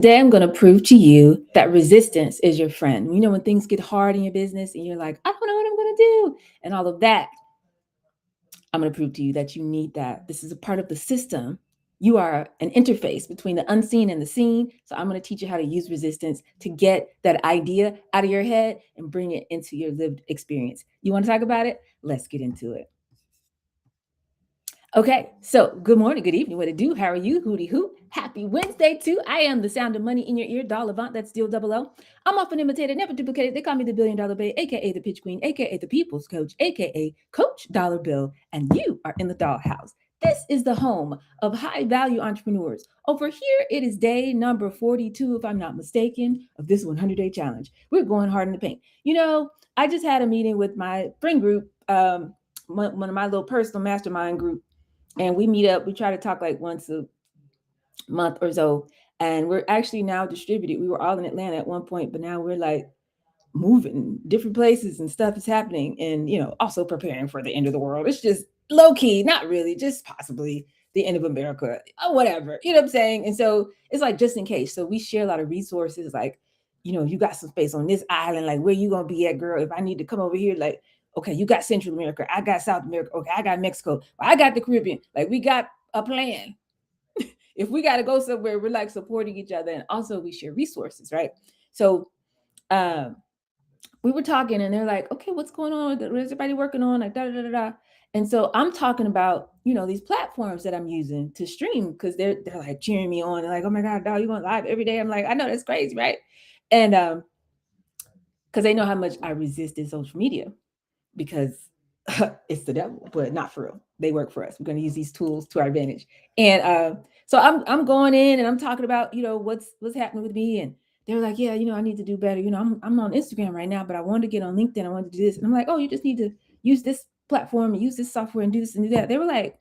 Today, I'm going to prove to you that resistance is your friend. You know, when things get hard in your business and you're like, I don't know what I'm going to do, and all of that, I'm going to prove to you that you need that. This is a part of the system. You are an interface between the unseen and the seen. So, I'm going to teach you how to use resistance to get that idea out of your head and bring it into your lived experience. You want to talk about it? Let's get into it. Okay, so good morning, good evening, what it do? How are you? Hootie hoo. Happy Wednesday too. I am the sound of money in your ear, doll Avant, that's still double O. I'm often imitated, never duplicated. They call me the $1 billion babe, aka the pitch queen, aka the people's coach, aka Coach Dollar Bill, and you are in the dollhouse. This is the home of high value entrepreneurs. Over here, it is day number 42, if I'm not mistaken, of this 100-day challenge. We're going hard in the paint. You know, I just had a meeting with my friend group, one of my little personal mastermind group, and we meet up. We try to talk like once a month or so, and we're actually now distributed. We were all in Atlanta at one point, but now we're like moving different places and stuff is happening, and also preparing for the end of the world. It's just low key, not really, just possibly the end of America or whatever, you know what I'm saying? And so it's like just in case. So we share a lot of resources, like, you got some space on this island, like where you gonna be at, girl? If I need to come over here, like, okay, you got Central America, I got South America, okay, I got Mexico, I got the Caribbean. Like, we got a plan. If we got to go somewhere, we're like supporting each other, and also we share resources, right? So um we were talking, and they're like, okay, what's going on? What is everybody working on? Like, da da da da. And so I'm talking about, these platforms that I'm using to stream, because they're like cheering me on. They're like, oh my God, dog, you going live every day? I'm like, I know, that's crazy, right? And because they know how much I resisted social media, because it's the devil, but not for real. They work for us. We're going to use these tools to our advantage. And so I'm going in and I'm talking about, what's happening with me. And they're like, yeah, I need to do better. I'm on Instagram right now, but I wanted to get on LinkedIn. I wanted to do this. And I'm like, oh, you just need to use this platform and use this software and do this and do that. They were like,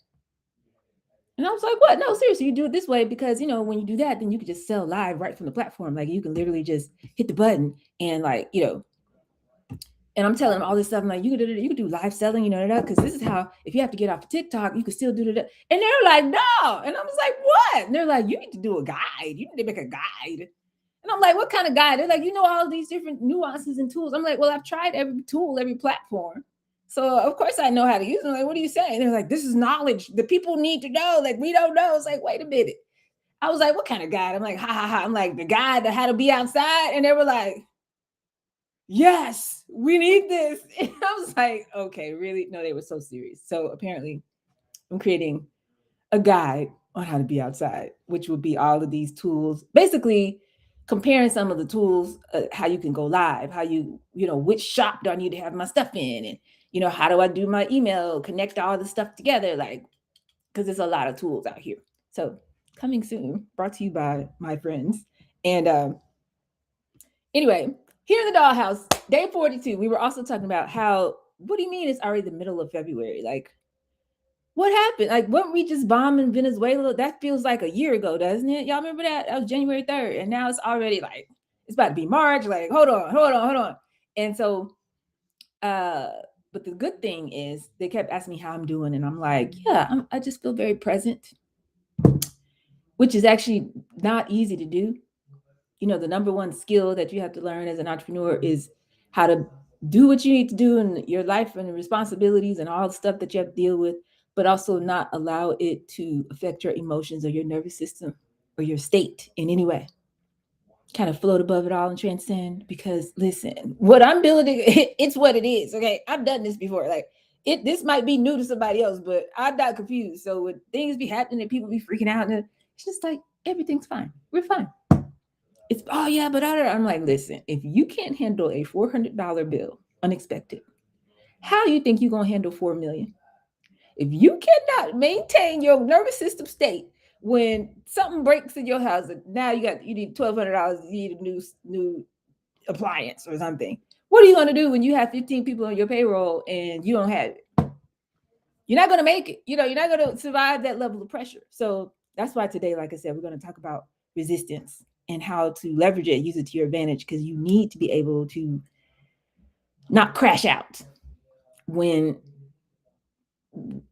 and I was like, what? No, seriously, you do it this way because, when you do that, then you can just sell live right from the platform. Like, you can literally just hit the button and, like, and I'm telling them all this stuff. I'm like, you can do live selling, because this is how, if you have to get off of TikTok, you can still do that. And they're like, no. And I was like, what? And they're like, you need to do a guide. You need to make a guide. And I'm like, what kind of guide? They're like, all these different nuances and tools. I'm like, well, I've tried every tool, every platform. So of course I know how to use them. I'm like, what are you saying? They're like, this is knowledge the people need to know. Like, we don't know. It's like, wait a minute. I was like, what kind of guide? I'm like, ha ha ha. I'm like, the guide that how to be outside. And they were like, yes, we need this. And I was like, okay, really? No, they were so serious. So apparently, I'm creating a guide on how to be outside, which would be all of these tools, basically comparing some of the tools, how you can go live, how which shop do I need to have my stuff in, and how do I do my email, connect all the stuff together, like, because there's a lot of tools out here. So coming soon, brought to you by my friends. And anyway, here in the dollhouse, day 42, we were also talking about how, what do you mean it's already the middle of February? Like, what happened? Like, weren't we just bombing Venezuela? That feels like a year ago, doesn't it? Y'all remember that? That was January 3rd. And now it's already like, it's about to be March. Like, hold on. And so, but the good thing is they kept asking me how I'm doing. And I'm like, yeah, I just feel very present, which is actually not easy to do. The number one skill that you have to learn as an entrepreneur is how to do what you need to do in your life and responsibilities and all the stuff that you have to deal with, but also not allow it to affect your emotions or your nervous system or your state in any way. Kind of float above it all and transcend, because listen, what I'm building, it's what it is. Okay. I've done this before. Like, this might be new to somebody else, but I'm not confused. So when things be happening and people be freaking out, and it's just like, everything's fine. We're fine. It's, oh yeah, but I'm like, listen, if you can't handle a $400 bill unexpected, how do you think you're gonna handle 4 million? If you cannot maintain your nervous system state when something breaks in your house, and now you need $1,200, you need a new appliance or something. What are you gonna do when you have 15 people on your payroll and you don't have it? You're not gonna make it. You're not gonna survive that level of pressure. So that's why today, like I said, we're gonna talk about resistance and how to leverage it, use it to your advantage, because you need to be able to not crash out when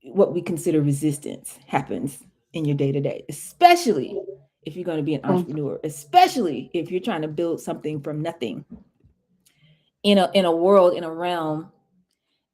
what we consider resistance happens in your day to day, especially if you're going to be an entrepreneur, especially if you're trying to build something from nothing in a world, in a realm,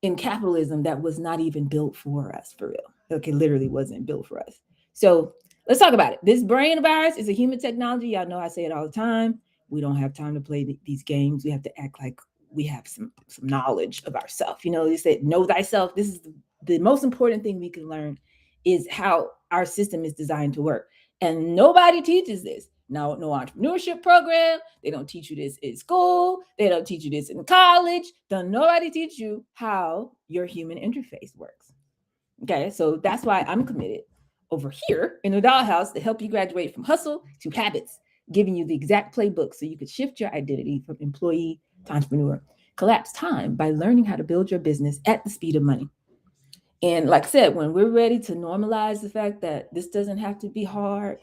in capitalism that was not even built for us, for real. Okay, literally wasn't built for us. So let's talk about it. This brain of ours is a human technology. Y'all know I say it all the time. We don't have time to play these games. We have to act like we have some knowledge of ourselves. You know, they say know thyself. This is the most important thing we can learn is how our system is designed to work. And nobody teaches this. No entrepreneurship program. They don't teach you this in school. They don't teach you this in college. Don't nobody teach you how your human interface works. Okay, so that's why I'm committed over here in the dollhouse to help you graduate from hustle to habits, giving you the exact playbook so you could shift your identity from employee to entrepreneur. Collapse time by learning how to build your business at the speed of money. And like I said, when we're ready to normalize the fact that this doesn't have to be hard,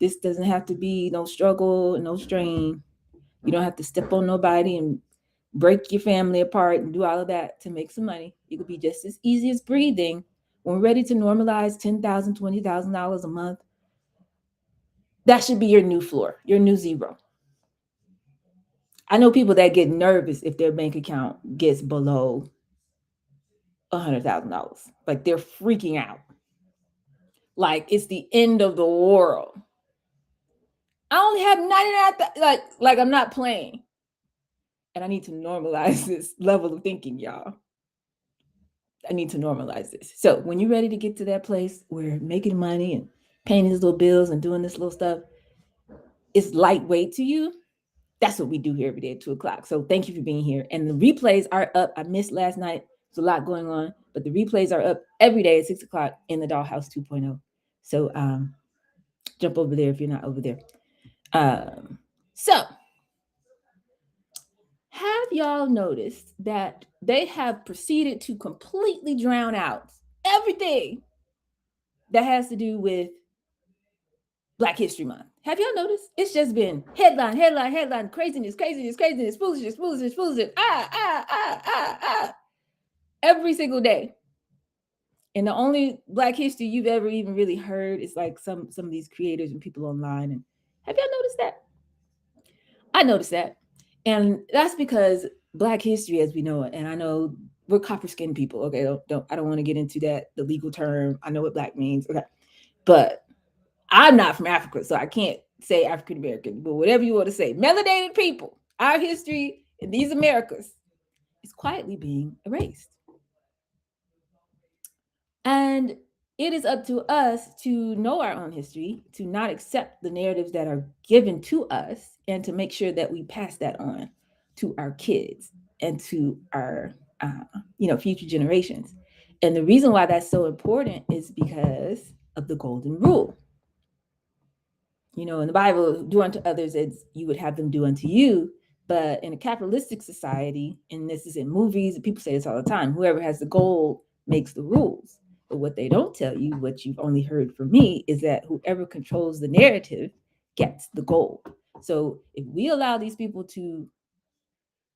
this doesn't have to be no struggle, no strain. You don't have to step on nobody and break your family apart and do all of that to make some money. It could be just as easy as breathing. When we're ready to normalize $10,000, $20,000 a month, that should be your new floor, your new zero. I know people that get nervous if their bank account gets below $100,000. Like they're freaking out. Like it's the end of the world. I only have 99, like I'm not playing. And I need to normalize this level of thinking, y'all. I need to normalize this. So when you're ready to get to that place where making money and paying these little bills and doing this little stuff is lightweight to you, that's what we do here every day at 2:00. So thank you for being here. And the replays are up. I missed last night. There's a lot going on, but the replays are up every day at 6:00 in the Dollhouse 2.0. So jump over there if you're not over there. So have y'all noticed that they have proceeded to completely drown out everything that has to do with Black History Month? Have y'all noticed? It's just been headline, headline, headline, craziness, craziness, craziness, foolishness, foolishness, foolishness, every single day. And the only Black history you've ever even really heard is like some of these creators and people online. And have y'all noticed that? I noticed that. And that's because Black history as we know it, and I know we're copper skinned people. Okay, I don't want to get into that, the legal term. I know what Black means. Okay. But I'm not from Africa, so I can't say African American, but whatever you want to say, melanated people, our history in these Americas is quietly being erased. And it is up to us to know our own history, to not accept the narratives that are given to us, and to make sure that we pass that on to our kids and to our future generations. And the reason why that's so important is because of the golden rule. You know, in the Bible, do unto others as you would have them do unto you. But in a capitalistic society, and this is in movies, and people say this all the time, whoever has the gold makes the rules. But what they don't tell you, what you've only heard from me, is that whoever controls the narrative gets the gold. So if we allow these people to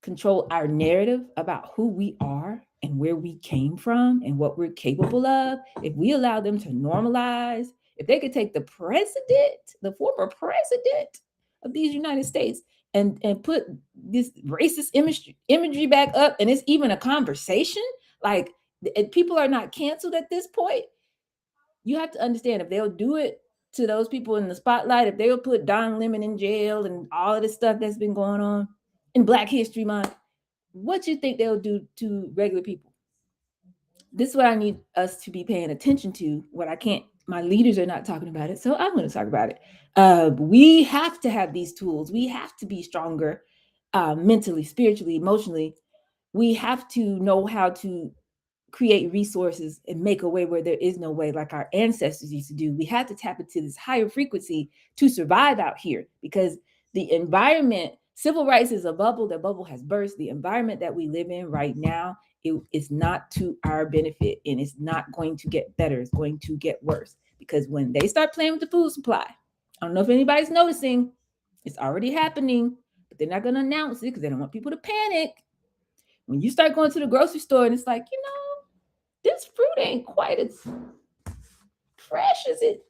control our narrative about who we are and where we came from and what we're capable of, if we allow them to normalize, if they could take the president, the former president of these United States, and put this racist imagery back up, and it's even a conversation, like people are not canceled at this point. You have to understand, if they'll do it to those people in the spotlight, if they'll put Don Lemon in jail and all of this stuff that's been going on in Black History Month, what you think they'll do to regular people? This is what I need us to be paying attention to. What I can't, my leaders are not talking about it, so I'm going to talk about it. We have to have these tools. We have to be stronger mentally, spiritually, emotionally. We have to know how to create resources and make a way where there is no way, like our ancestors used to do. We have to tap into this higher frequency to survive out here, because the environment, civil rights is a bubble. The bubble has burst. The environment that we live in right now, it is not to our benefit, and it's not going to get better. It's going to get worse, because when they start playing with the food supply, I don't know if anybody's noticing, it's already happening, but they're not going to announce it because they don't want people to panic. When you start going to the grocery store and it's like, this fruit ain't quite as fresh as it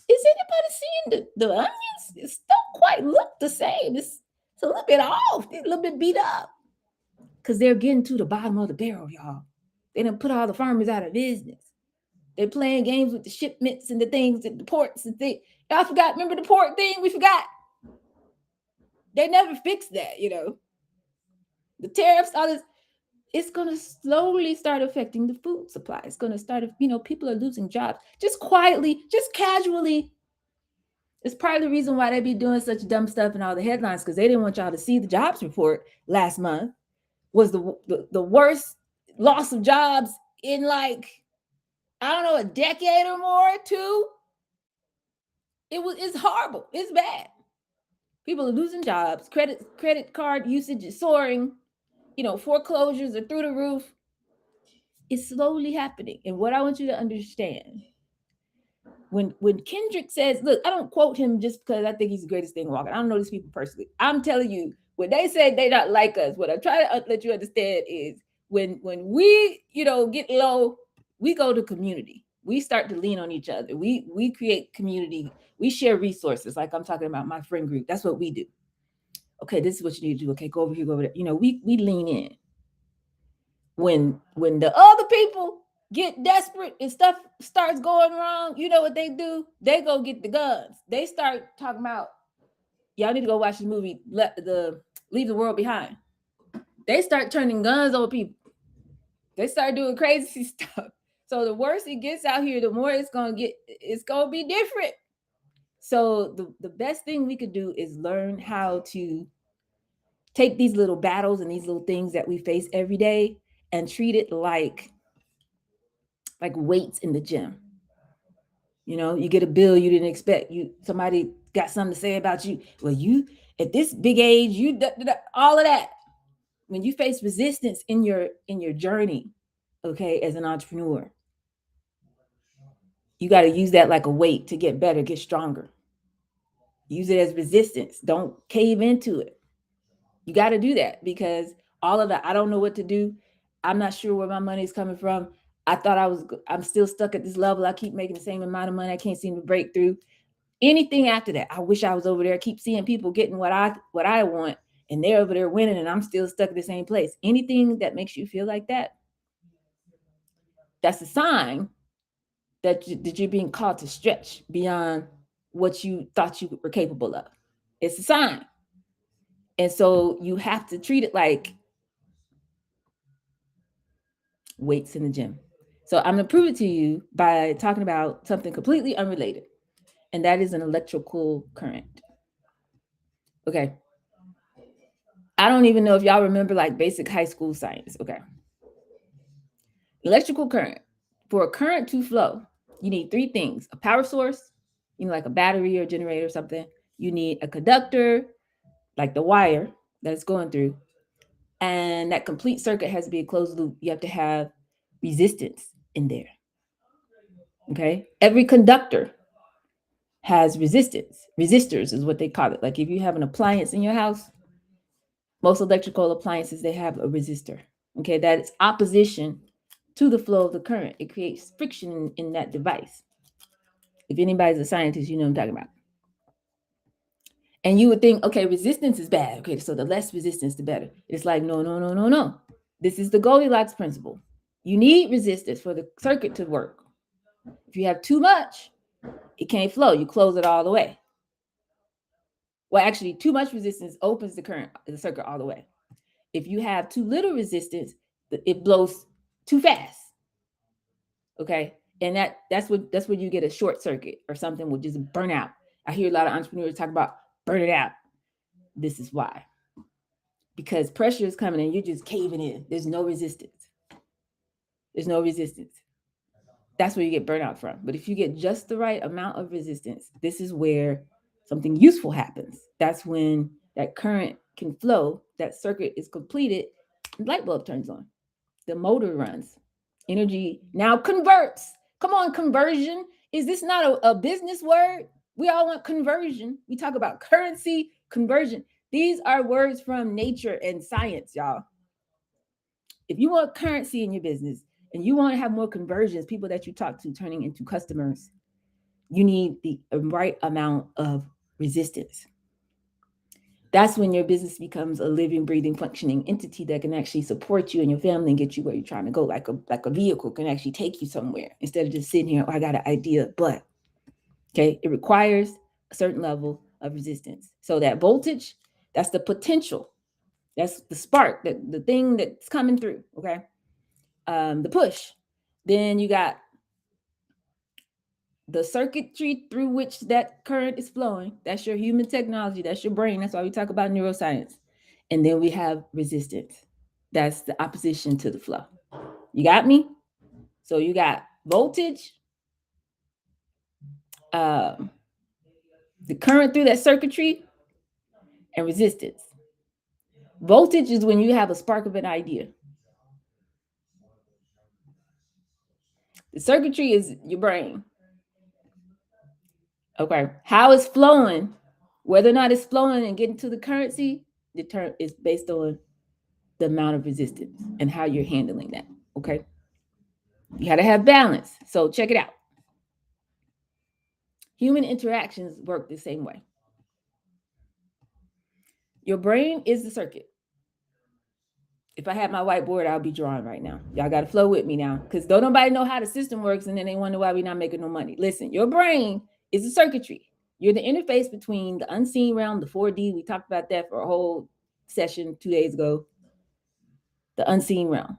Is anybody seeing the onions? It don't quite look the same. It's a little bit off. It's a little bit beat up. Because they're getting to the bottom of the barrel, y'all. They done put all the farmers out of business. They're playing games with the shipments and the things and the ports and things. Y'all forgot, remember the port thing? We forgot. They never fixed that, you know. The tariffs, all this, it's going to slowly start affecting the food supply. It's going to start, people are losing jobs just quietly, just casually. It's part of the reason why they be doing such dumb stuff in all the headlines, because they didn't want y'all to see the jobs report last month was the worst loss of jobs in like, I don't know, a decade or more, two. It's horrible. It's bad. People are losing jobs. Credit card usage is soaring. Foreclosures are through the roof. It's slowly happening. And what I want you to understand, when Kendrick says, look, I don't quote him just because I think he's the greatest thing walking. I don't know these people personally. I'm telling you, when they say they don't like us, what I'm trying to let you understand is when we, get low, we go to community. We start to lean on each other. We create community. We share resources. Like I'm talking about my friend group. That's what we do. Okay, this is what you need to do. Okay, go over here, go over there. We lean in. When the other people get desperate and stuff starts going wrong, you know what they do? They go get the guns. They start talking about, y'all need to go watch the movie, Leave the World Behind. They start turning guns over people. They start doing crazy stuff. So the worse it gets out here, the more it's gonna be different. So the best thing we could do is learn how to take these little battles and these little things that we face every day and treat it like weights in the gym. You get a bill you didn't expect. Somebody got something to say about you. Well, you at this big age, all of that. When you face resistance in your journey, okay, as an entrepreneur, you got to use that like a weight to get better, get stronger. Use it as resistance. Don't cave into it. You got to do that, because all of that, I don't know what to do. I'm not sure where my money is coming from. I'm still stuck at this level. I keep making the same amount of money. I can't seem to break through. Anything after that, I wish I was over there. I keep seeing people getting what I want, and they're over there winning, and I'm still stuck at the same place. Anything that makes you feel like that, that's a sign that you're being called to stretch beyond what you thought you were capable of. It's a sign. And so you have to treat it like weights in the gym. So I'm going to prove it to you by talking about something completely unrelated, and that is an electrical current. Okay. I don't even know if y'all remember like basic high school science. Okay. Electrical current. For a current to flow, you need three things: a power source, like a battery or generator or something. You need a conductor, like the wire that it's going through. And that complete circuit has to be a closed loop. You have to have resistance in there. Okay. Every conductor has resistance. Resistors is what they call it. Like if you have an appliance in your house, most electrical appliances, they have a resistor. Okay. That is opposition to the flow of the current. It creates friction in that device. If anybody's a scientist, you know what I'm talking about. And you would think, okay, resistance is bad. Okay, so the less resistance, the better. It's like, no. This is the Goldilocks principle. You need resistance for the circuit to work. If you have too much, it can't flow. You close it all the way. Well, actually, too much resistance opens the circuit all the way. If you have too little resistance, it blows too fast. Okay, and that's when you get a short circuit or something will just burn out. I hear a lot of entrepreneurs talk about burn it out. This is why. Because pressure is coming and you're just caving in. There's no resistance. That's where you get burnout from. But if you get just the right amount of resistance, this is where something useful happens. That's when that current can flow, that circuit is completed, the light bulb turns on, the motor runs, energy now converts. Come on, conversion. Is this not a business word? We all want conversion. We talk about currency, conversion. These are words from nature and science, y'all. If you want currency in your business and you want to have more conversions, people that you talk to turning into customers, You need the right amount of resistance. That's when your business becomes a living, breathing, functioning entity that can actually support you and your family and get you where you're trying to go. Like a vehicle can actually take you somewhere instead of just sitting here, oh, I got an idea, but okay, it requires a certain level of resistance. So that voltage, that's the potential. That's the spark, the thing that's coming through. Okay. The push. Then you got the circuitry through which that current is flowing. That's your human technology. That's your brain. That's why we talk about neuroscience. And then we have resistance. That's the opposition to the flow. You got me? So you got voltage, um, the current through that circuitry, and resistance. Voltage is when you have a spark of an idea. The circuitry is your brain. Okay. How it's flowing, whether or not it's flowing and getting to the currency, is based on the amount of resistance and how you're handling that. Okay. You got to have balance. So check it out. Human interactions work the same way. Your brain is the circuit. If I had my whiteboard, I'll be drawing right now. Y'all got to flow with me now, because don't nobody know how the system works, and then they wonder why we're not making no money. Listen, your brain is the circuitry. You're the interface between the unseen realm, the 4D. We talked about that for a whole session 2 days ago. The unseen realm.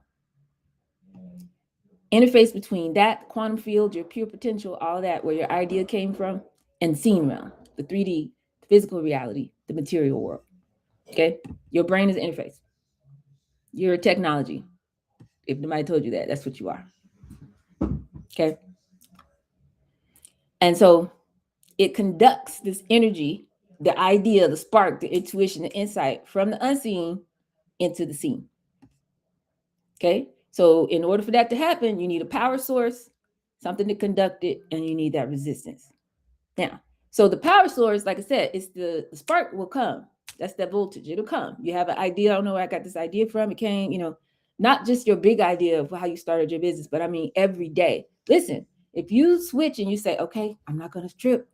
Interface between that quantum field, your pure potential, all that, where your idea came from, and seen realm, the 3D, physical reality, the material world. Okay? Your brain is an interface. You're a technology. If nobody told you that, that's what you are. Okay? And so it conducts this energy, the idea, the spark, the intuition, the insight from the unseen into the seen. Okay? So in order for that to happen, you need a power source, something to conduct it, and you need that resistance. Now, so the power source, like I said, it's the spark will come. That's that voltage. It'll come. You have an idea. I don't know where I got this idea from. It came, not just your big idea of how you started your business, but I mean every day. Listen, if you switch and you say, okay, I'm not going to trip.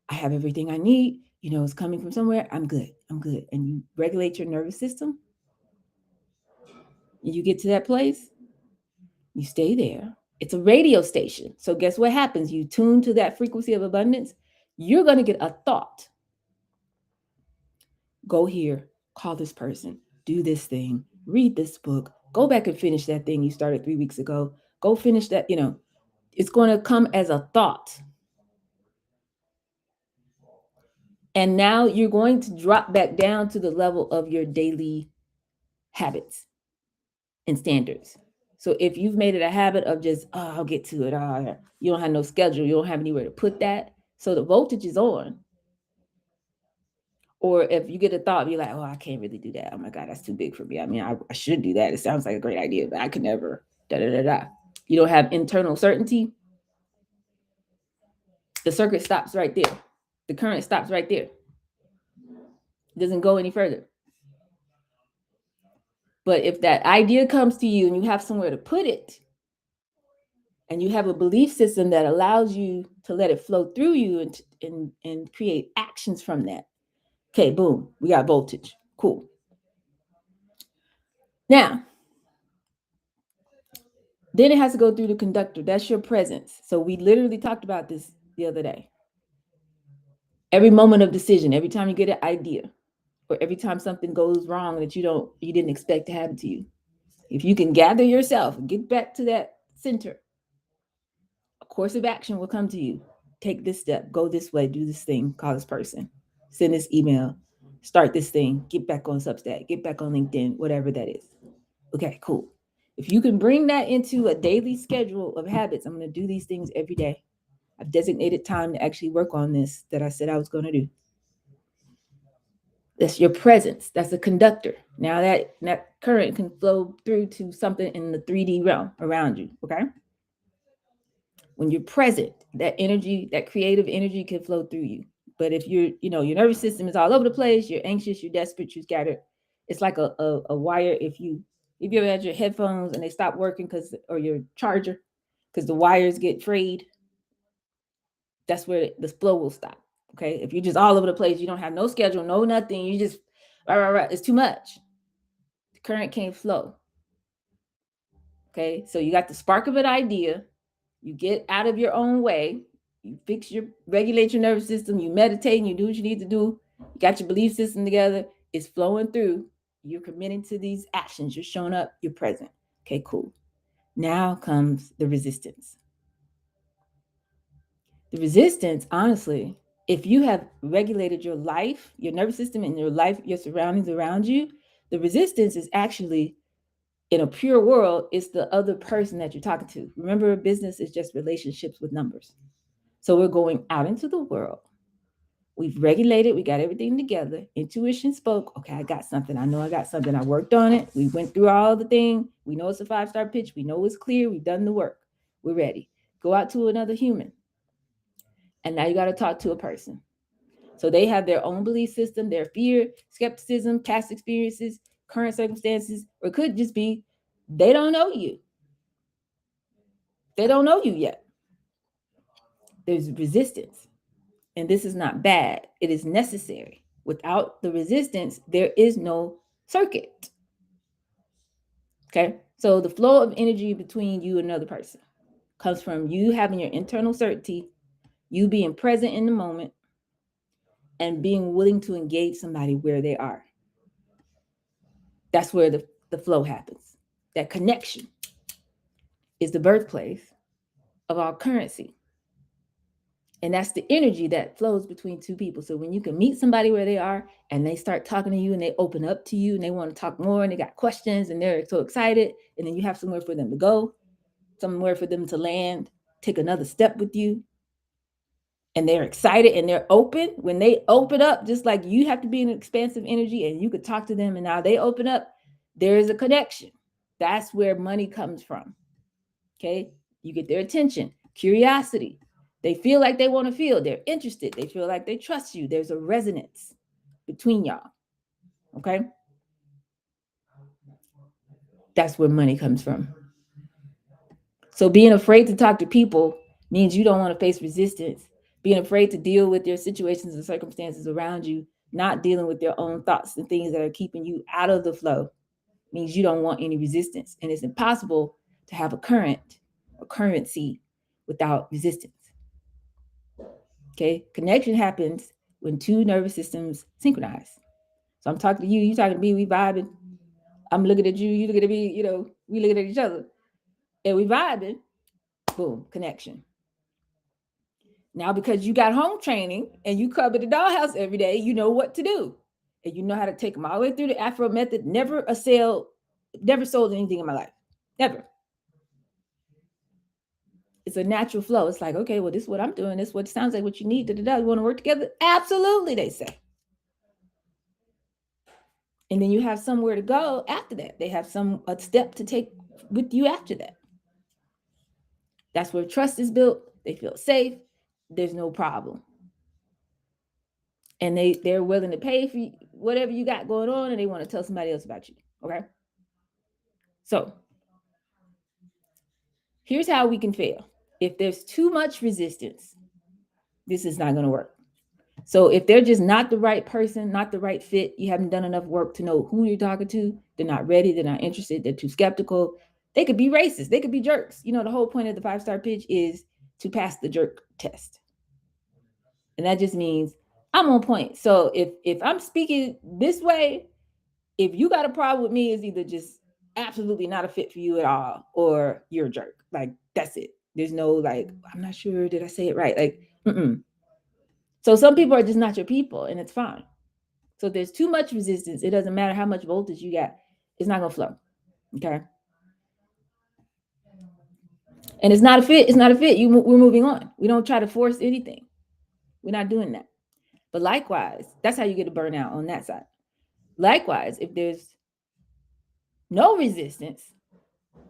I have everything I need. It's coming from somewhere. I'm good. I'm good. And you regulate your nervous system. And you get to that place. You stay there. It's a radio station. So guess what happens? You tune to that frequency of abundance. You're going to get a thought. Go here, call this person, do this thing, read this book, go back and finish that thing you started 3 weeks ago. Go finish that, it's going to come as a thought. And now you're going to drop back down to the level of your daily habits and standards. So if you've made it a habit of just, oh, I'll get to it. Oh, you don't have no schedule. You don't have anywhere to put that. So the voltage is on. Or if you get a thought, you're like, oh, I can't really do that. Oh my God, that's too big for me. I mean, I should do that. It sounds like a great idea, but I could never. Da, da, da, da. You don't have internal certainty. The circuit stops right there. The current stops right there. It doesn't go any further. But if that idea comes to you and you have somewhere to put it, and you have a belief system that allows you to let it flow through you and create actions from that. Okay, boom, we got voltage. Cool. Now, then it has to go through the conductor. That's your presence. So we literally talked about this the other day. Every moment of decision, every time you get an idea, or every time something goes wrong that you didn't expect to happen to you, if you can gather yourself and get back to that center, a course of action will come to you. Take this step, go this way, do this thing, call this person, send this email, start this thing, get back on Substack, get back on LinkedIn, whatever that is. Okay, cool. If you can bring that into a daily schedule of habits, I'm going to do these things every day. I've designated time to actually work on this that I said I was going to do. That's your presence. That's a conductor. Now that current can flow through to something in the 3D realm around you. Okay. When you're present, that energy, that creative energy can flow through you. But if your nervous system is all over the place, you're anxious, you're desperate, you're scattered. It's like a wire. If you ever had your headphones and they stop working or your charger, because the wires get frayed, That's where the flow will stop. Okay. If you're just all over the place, you don't have no schedule, no nothing, you just right. It's too much. The current can't flow. Okay. So you got the spark of an idea, you get out of your own way, you regulate your nervous system, you meditate, and you do what you need to do, you got your belief system together, it's flowing through, you're committing to these actions, you're showing up, you're present. Okay, cool. Now comes the resistance. The resistance, honestly, if you have regulated your life, your nervous system, and your life, your surroundings around you, the resistance is actually, in a pure world, it's the other person that you're talking to. Remember, business is just relationships with numbers. So we're going out into the world. We've regulated, we got everything together. Intuition spoke. Okay, I got something. I know I got something. I worked on it. We went through all the thing. We know it's a 5-star pitch. We know it's clear. We've done the work. We're ready. Go out to another human. And now you got to talk to a person. So they have their own belief system, their fear, skepticism, past experiences, current circumstances, or it could just be they don't know you. They don't know you yet. There's resistance. And this is not bad. It is necessary. Without the resistance, there is no circuit. Okay. So the flow of energy between you and another person comes from you having your internal certainty, you being present in the moment, and being willing to engage somebody where they are. That's where the flow happens. That connection is the birthplace of our currency. And that's the energy that flows between two people. So when you can meet somebody where they are and they start talking to you and they open up to you and they want to talk more and they got questions and they're so excited, and then you have somewhere for them to go, somewhere for them to land, take another step with you, and they're excited and they're open. When they open up, just like you have to be in an expansive energy and you could talk to them and now they open up, there is a connection. That's where money comes from. Okay. You get their attention, curiosity. They feel like they want to feel. They're interested. They feel like they trust you. There's a resonance between y'all. Okay. That's where money comes from. So being afraid to talk to people means you don't want to face resistance. Being afraid to deal with your situations and circumstances around you, not dealing with your own thoughts and things that are keeping you out of the flow, means you don't want any resistance. And it's impossible to have a currency without resistance. Okay, connection happens when two nervous systems synchronize. So I'm talking to you, you talking to me, we vibing. I'm looking at you, you looking at me, we looking at each other. And we vibing, boom, connection. Now, because you got home training and you cover the dollhouse every day, you know what to do. And you know how to take them all the way through the Afro method. Never sold anything in my life. Never. It's a natural flow. It's like, okay, well, this is what I'm doing. This is what sounds like what you need. You want to work together? Absolutely, they say. And then you have somewhere to go after that. They have a step to take with you after that. That's where trust is built. They feel safe. There's no problem. And they're willing to pay for whatever you got going on, and they want to tell somebody else about you. Okay. So here's how we can fail. If there's too much resistance, this is not going to work. So if they're just not the right person, not the right fit, you haven't done enough work to know who you're talking to, they're not ready, they're not interested, they're too skeptical. They could be racist. They could be jerks. The whole point of the 5-star pitch is to pass the jerk test. And that just means I'm on point. So if I'm speaking this way, if you got a problem with me, it's either just absolutely not a fit for you at all, or you're a jerk. Like, that's it. There's no like, I'm not sure, did I say it right? Like, So some people are just not your people, and it's fine. So if there's too much resistance, it doesn't matter how much voltage you got, it's not gonna flow. Okay. And it's not a fit. We're moving on. We don't try to force anything. We're not doing that. But likewise, that's how you get a burnout on that side. Likewise, if there's no resistance,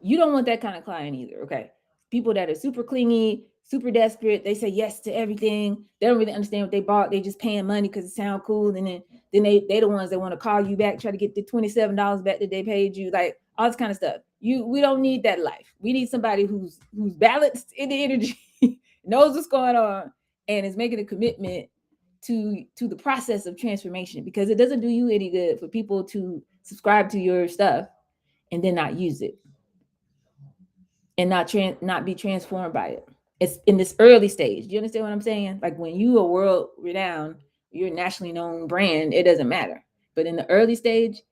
you don't want that kind of client either. Okay. People that are super clingy, super desperate, they say yes to everything. They don't really understand what they bought. They just paying money because it sounds cool. And then they the ones that want to call you back, try to get the $27 back that they paid you, like all this kind of stuff. We don't need that life. We need somebody who's balanced in the energy, knows what's going on, and is making a commitment to the process of transformation, because it doesn't do you any good for people to subscribe to your stuff and then not use it and not be transformed by it. It's in this early stage. Do you understand what I'm saying? Like when you are world renowned, you're a nationally known brand, it doesn't matter. But in the early stage,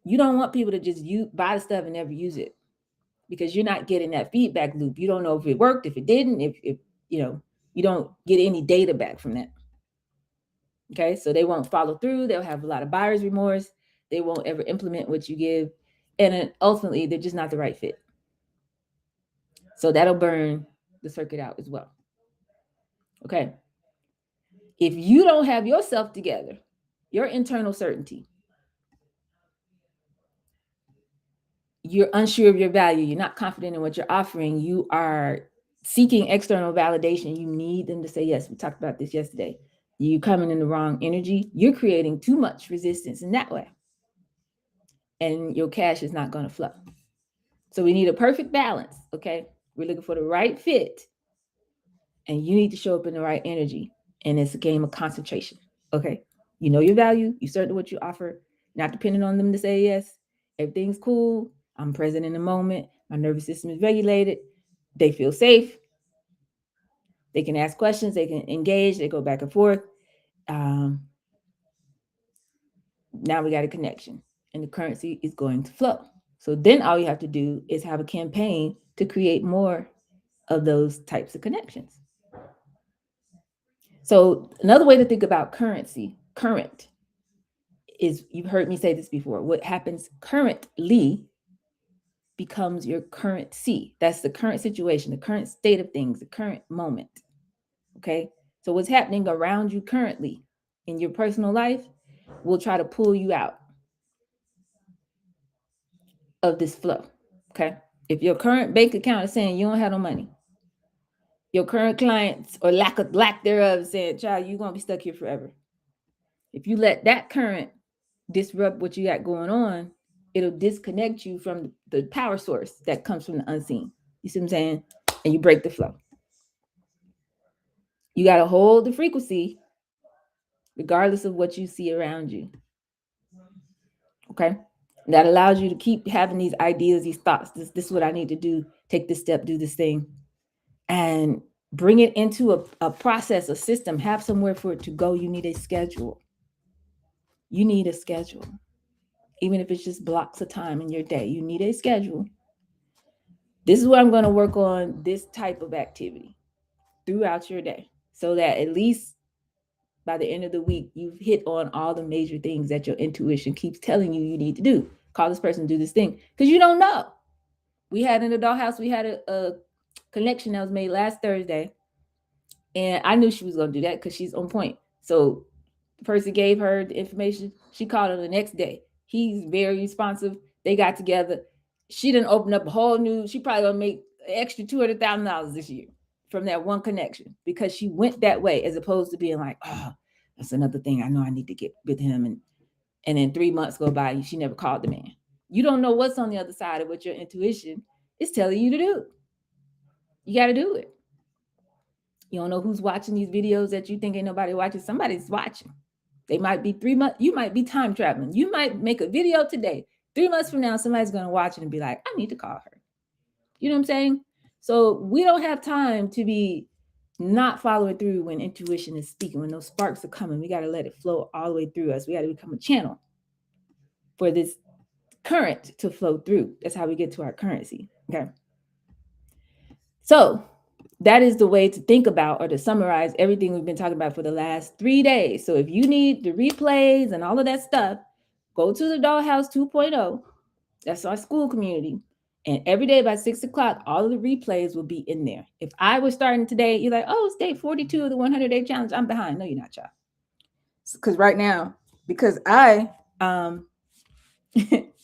you don't want people to just buy the stuff and never use it, because you're not getting that feedback loop. You don't know if it worked, if it didn't, if you don't get any data back from that. Okay, so they won't follow through. They'll have a lot of buyer's remorse. They won't ever implement what you give. And then ultimately, they're just not the right fit. So that'll burn the circuit out as well. Okay. If you don't have yourself together, your internal certainty, you're unsure of your value, you're not confident in what you're offering, you are seeking external validation, you need them to say yes. We talked about this yesterday. You're coming in the wrong energy, you're creating too much resistance in that way, and your cash is not going to flow. So we need a perfect balance. Okay, we're looking for the right fit, and you need to show up in the right energy, and it's a game of concentration. Okay, you know your value, you certain what you offer, not depending on them to say yes. Everything's cool, I'm present in the moment, my nervous system is regulated, they feel safe, they can ask questions, they can engage, they go back and forth. Now we got a connection, and the currency is going to flow. So then all you have to do is have a campaign to create more of those types of connections. So another way to think about currency, current, is, you've heard me say this before, what happens currently becomes your currency. That's the current situation, the current state of things, the current moment. Okay, so what's happening around you currently in your personal life will try to pull you out of this flow. Okay, if your current bank account is saying you don't have no money, your current clients or lack thereof saying, child, you're gonna be stuck here forever. If you let that current disrupt what you got going on, it'll disconnect you from the power source that comes from the unseen. You see what I'm saying? And you break the flow. You got to hold the frequency regardless of what you see around you. Okay? And that allows you to keep having these ideas, these thoughts. This is what I need to do. Take this step, do this thing. And bring it into a process, a system. Have somewhere for it to go. You need a schedule. You need a schedule. Even if it's just blocks of time in your day, you need a schedule. This is what I'm going to work on, this type of activity throughout your day, so that at least by the end of the week, you've hit on all the major things that your intuition keeps telling you need to do. Call this person, do this thing, because you don't know. We had in the dollhouse, we had a connection that was made last Thursday, and I knew she was going to do that because she's on point. So the person gave her the information. She called her the next day. He's very responsive. They got together. She didn't open up a whole new, she probably gonna make an extra $200,000 this year from that one connection, because she went that way, as opposed to being like, oh, that's another thing I know I need to get with him. And then 3 months go by, she never called the man. You don't know what's on the other side of what your intuition is telling you to do. You got to do it. You don't know who's watching these videos that you think ain't nobody watching. Somebody's watching. They might be 3 months. You might be time traveling. You might make a video today. 3 months from now, somebody's going to watch it and be like, I need to call her. You know what I'm saying? So we don't have time to be not following through when intuition is speaking, when those sparks are coming. We got to let it flow all the way through us. We got to become a channel for this current to flow through. That's how we get to our currency. Okay. So that is the way to think about, or to summarize everything we've been talking about for the last 3 days. So if you need the replays and all of that stuff, go to the Dollhouse 2.0. That's our school community. And every day by 6 o'clock, all of the replays will be in there. If I was starting today, you're like, oh, it's day 42 of the 100-day challenge. I'm behind. No, you're not, y'all. Because right now, because I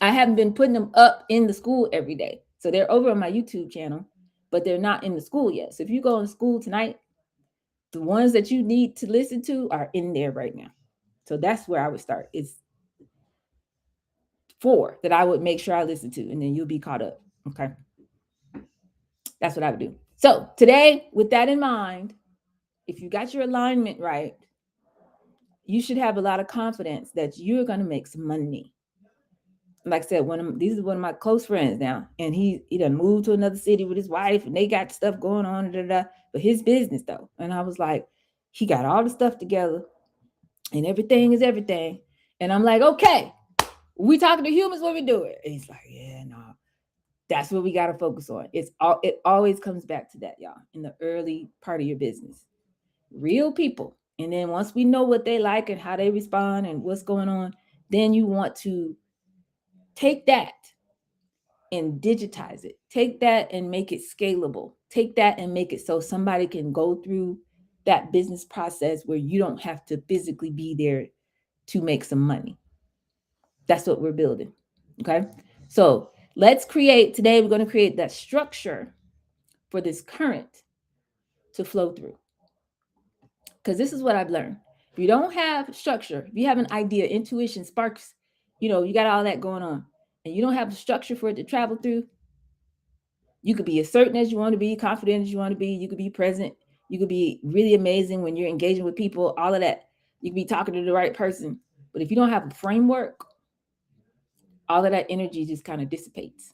haven't been putting them up in the school every day. So they're over on my YouTube channel, but they're not in the school yet. So if you go in school tonight, the ones that you need to listen to are in there right now. So that's where I would start. It's 4 that I would make sure I listen to, and then you'll be caught up. Okay. That's what I would do. So today, with that in mind, if you got your alignment right, you should have a lot of confidence that you're going to make some money. Like I said, these is one of my close friends now, and he done moved to another city with his wife, and they got stuff going on, but his business though. And I was like, he got all the stuff together, and everything is everything. And I'm like, okay, we talking to humans, what we doing? And he's like, yeah, no, that's what we got to focus on. It always comes back to that, y'all, in the early part of your business. Real people. And then once we know what they like and how they respond and what's going on, then you want to take that and digitize it. Take that and make it scalable. Take that and make it so somebody can go through that business process where you don't have to physically be there to make some money. That's what we're building. Okay. So today we're going to create that structure for this current to flow through. Because this is what I've learned. If you don't have structure, if you have an idea, intuition, sparks, you got all that going on, and you don't have the structure for it to travel through, you could be as certain as you want to be, confident as you want to be. You could be present. You could be really amazing when you're engaging with people, all of that. You could be talking to the right person. But if you don't have a framework, all of that energy just kind of dissipates.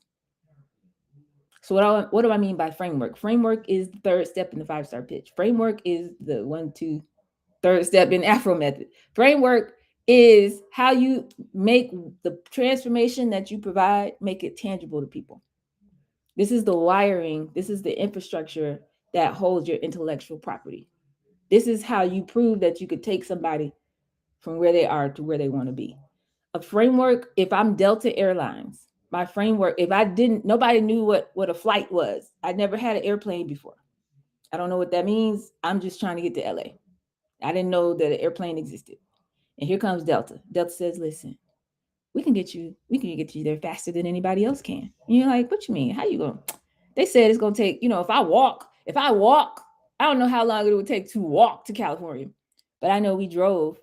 So what do I mean by framework? Framework is the third step in the 5-star pitch. Framework is the 1, 2, third step in Afro method. Framework is how you make the transformation that you provide, make it tangible to people. This is the wiring. This is the infrastructure that holds your intellectual property. This is how you prove that you could take somebody from where they are to where they want to be. A framework, if I'm Delta Airlines, my framework, nobody knew what a flight was. I never had an airplane before. I don't know what that means. I'm just trying to get to LA. I didn't know that an airplane existed. And here comes Delta. Delta says, listen, we can get you there faster than anybody else can. And you're like, what you mean? How you going? They said it's going to take, if I walk, I don't know how long it would take to walk to California. But I know we drove.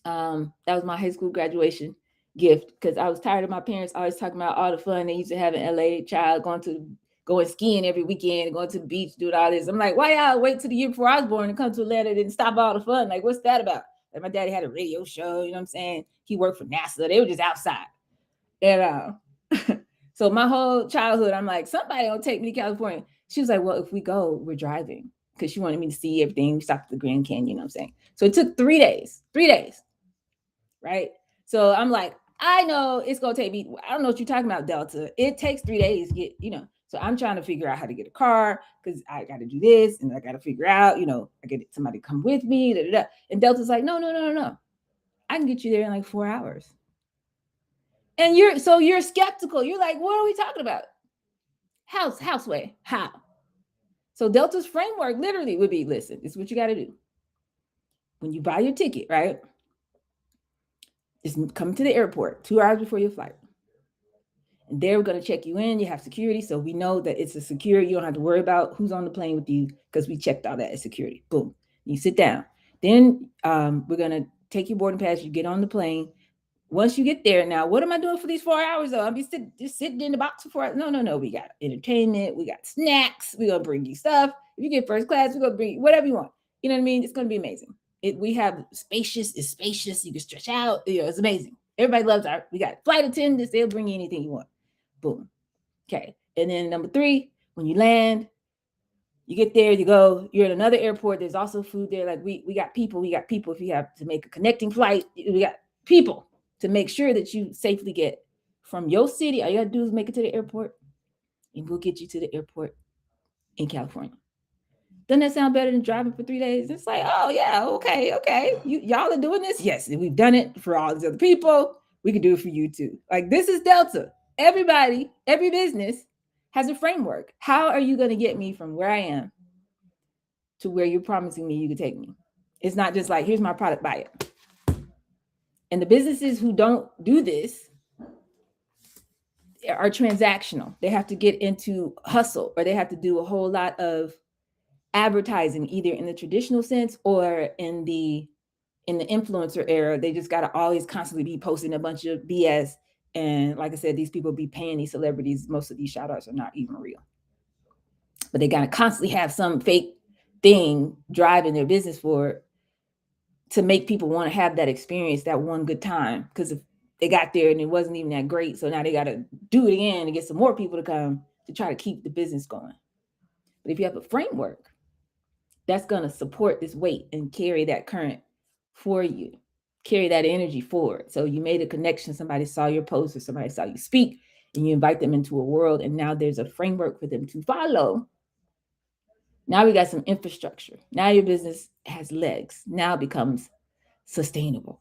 That was my high school graduation gift, because I was tired of my parents always talking about all the fun they used to have in LA, child going skiing every weekend, going to the beach, doing all this. I'm like, why y'all wait till the year before I was born and come to Atlanta and stop all the fun? Like, what's that about? Like, my daddy had a radio show, you know what I'm saying? He worked for NASA. They were just outside. And so my whole childhood, I'm like, somebody will take me to California. She was like, well, if we go, we're driving. Because she wanted me to see everything. We stopped at the Grand Canyon, you know what I'm saying? So it took 3 days. 3 days. Right? So I'm like, I know it's going to take me, I don't know what you're talking about, Delta. It takes 3 days to get, So I'm trying to figure out how to get a car, because I got to do this, and I got to figure out, I get somebody to come with me. Da, da, da. And Delta's like, no. I can get you there in like 4 hours. And you're skeptical. You're like, what are we talking about? Houseway. How? So Delta's framework literally would be, listen, this is what you got to do. When you buy your ticket, right? Just come to the airport 2 hours before your flight. And they're going to check you in. You have security. So we know that it's a secure. You don't have to worry about who's on the plane with you, because we checked all that as security. Boom. You sit down. Then we're going to take your boarding pass. You get on the plane. Once you get there, now, what am I doing for these 4 hours, though? I'll be just sitting in the box for 4 hours. No. We got entertainment. We got snacks. We're going to bring you stuff. If you get first class, we're going to bring you whatever you want. You know what I mean? It's going to be amazing. We have spacious. It's spacious. You can stretch out. It's amazing. Everybody loves we got flight attendants. They'll bring you anything you want. Boom. Okay. And then number 3, when you land, you get there, you're at another airport. There's also food there. Like we got people. If you have to make a connecting flight, we got people to make sure that you safely get from your city. All you got to do is make it to the airport, and we'll get you to the airport in California. Doesn't that sound better than driving for 3 days? It's like, oh yeah, okay. Y'all are doing this? Yes, we've done it for all these other people. We can do it for you too. Like, this is Delta. Everybody, every business has a framework. How are you going to get me from where I am to where you're promising me you can take me? It's not just like, here's my product, buy it. And the businesses who don't do this are transactional. They have to get into hustle, or they have to do a whole lot of advertising, either in the traditional sense or in the influencer era. They just got to always constantly be posting a bunch of BS. And like I said, these people be paying these celebrities. Most of these shout outs are not even real, but they got to constantly have some fake thing driving their business forward to make people want to have that experience, that one good time. Because if they got there and it wasn't even that great, so now they got to do it again to get some more people to come to try to keep the business going. But if you have a framework that's going to support this weight and carry that current for you, carry that energy forward. So you made a connection, somebody saw your post or somebody saw you speak, and you invite them into a world, and now there's a framework for them to follow. Now we got some infrastructure. Now your business has legs. Now it becomes sustainable.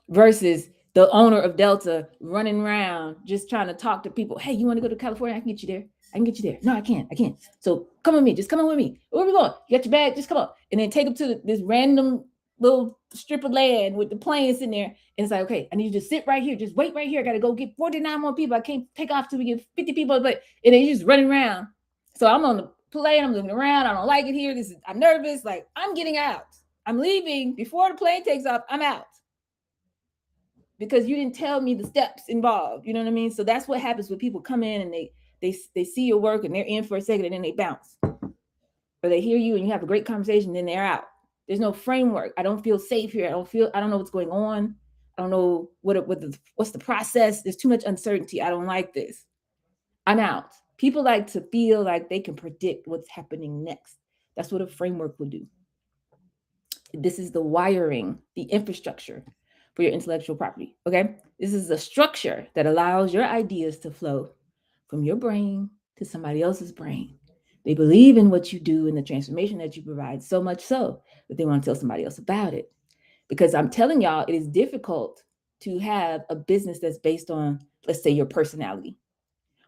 Versus the owner of Delta running around just trying to talk to people. Hey, you want to go to California? I can get you there. I can get you there. No, I can't. So come with me. Just come on with me. Where are we going? You got your bag? Just come on. And then take them to this random little strip of land with the planes in there. And it's like, okay, I need you to sit right here. Just wait right here. I got to go get 49 more people. I can't take off till we get 50 people. But and then you're just running around. So I'm on the plane. I'm looking around. I don't like it here. I'm nervous. Like, I'm getting out. I'm leaving before the plane takes off. I'm out. Because you didn't tell me the steps involved. You know what I mean? So that's what happens when people come in and they see your work and they're in for a second and then they bounce. Or they hear you and you have a great conversation, then they're out. There's no framework. I don't feel safe here. I don't know what's going on. I don't know what's the process. There's too much uncertainty. I don't like this. I'm out. People like to feel like they can predict what's happening next. That's what a framework will do. This is the wiring, the infrastructure for your intellectual property. Okay. This is a structure that allows your ideas to flow from your brain to somebody else's brain. They believe in what you do and the transformation that you provide, so much so that they want to tell somebody else about it. Because I'm telling y'all, it is difficult to have a business that's based on, let's say, your personality,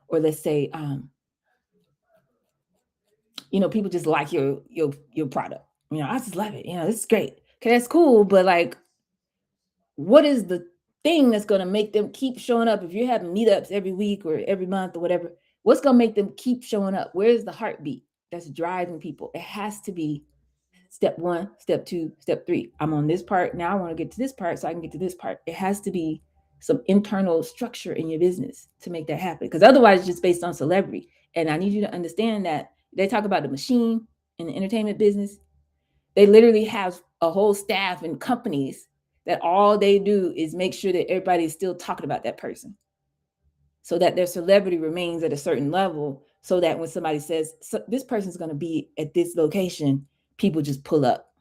or let's say, people just like your product. I just love it. This is great. Okay, that's cool. But like, what is the thing that's going to make them keep showing up? If you're having meetups every week or every month or whatever, what's going to make them keep showing up? Where's the heartbeat that's driving people? It has to be step 1, step 2, step 3. I'm on this part. Now I want to get to this part so I can get to this part. It has to be some internal structure in your business to make that happen. Because otherwise it's just based on celebrity. And I need you to understand that they talk about the machine in the entertainment business. They literally have a whole staff and companies that all they do is make sure that everybody is still talking about that person, so that their celebrity remains at a certain level, so that when somebody says, so this person's going to be at this location, people just pull up.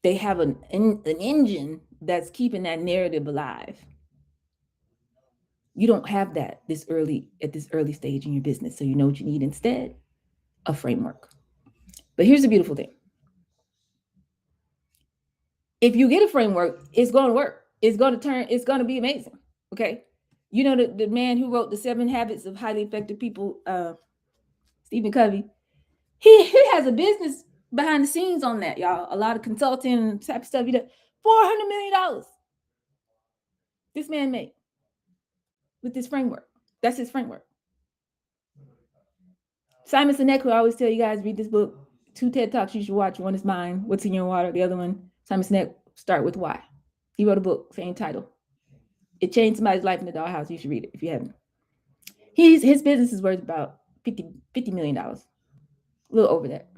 They have an engine that's keeping that narrative alive. You don't have that at this early stage in your business. So you know what you need instead? A framework. But here's the beautiful thing. If you get a framework, it's going to work. It's going to be amazing. Okay. The man who wrote the 7 Habits of Highly Effective People, Stephen Covey, he has a business behind the scenes on that, y'all. A lot of consulting type of stuff. $400 million. This man made with this framework. That's his framework. Simon Sinek, who I always tell you guys, read this book. 2 TED Talks you should watch. One is mine, What's in Your Water. The other one, Simon Sinek, Start with Why. He wrote a book, same title. It changed somebody's life in the dollhouse. You should read it if you haven't. His business is worth about $50 million. A little over that.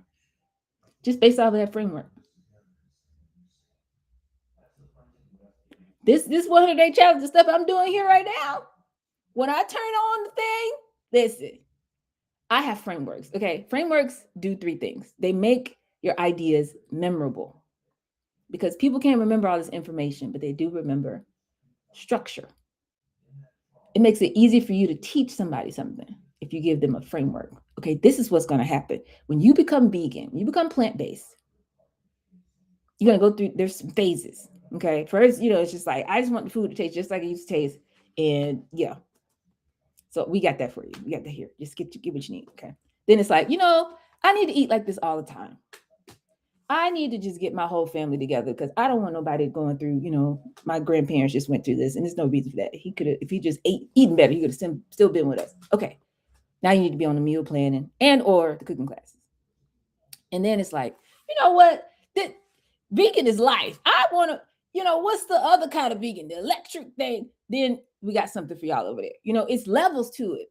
Just based off of that framework. This 100-day challenge, the stuff I'm doing here right now, when I turn on the thing, listen, I have frameworks. Okay. Frameworks do 3 things. They make your ideas memorable, because people can't remember all this information, but they do remember structure. It makes it easy for you to teach somebody something if you give them a framework. Okay, this is what's going to happen. When you become vegan, you become plant-based, you're going to go through, there's some phases. Okay, first, it's just like, I just want the food to taste just like it used to taste. And yeah, so we got that for you. We got that here. Just get what you need. Okay. Then it's like, I need to eat like this all the time. I need to just get my whole family together, because I don't want nobody going through, my grandparents just went through this, and there's no reason for that. He could have, if he just eaten better, he could have still been with us. Okay. Now you need to be on the meal planning or the cooking classes. And then it's like, you know what? Vegan is life. I want to, what's the other kind of vegan? The electric thing. Then we got something for y'all over there. It's levels to it.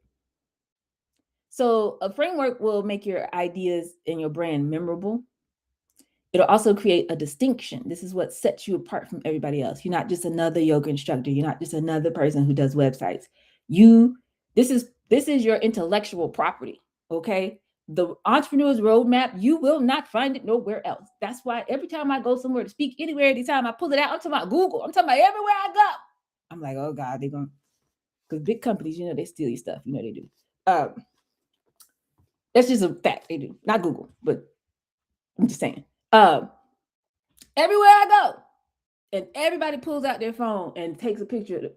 So a framework will make your ideas and your brand memorable. It'll also create a distinction. This is what sets you apart from everybody else. You're not just another yoga instructor. You're not just another person who does websites. You, this is your intellectual property. Okay. The entrepreneur's roadmap, you will not find it nowhere else. That's why every time I go somewhere to speak, anywhere, anytime I pull it out, I'm talking about Google. I'm talking about everywhere I go. I'm like, oh God, they're going, because big companies, they steal your stuff. They do. That's just a fact. They do. Not Google, but I'm just saying. Everywhere I go, and everybody pulls out their phone and takes a picture of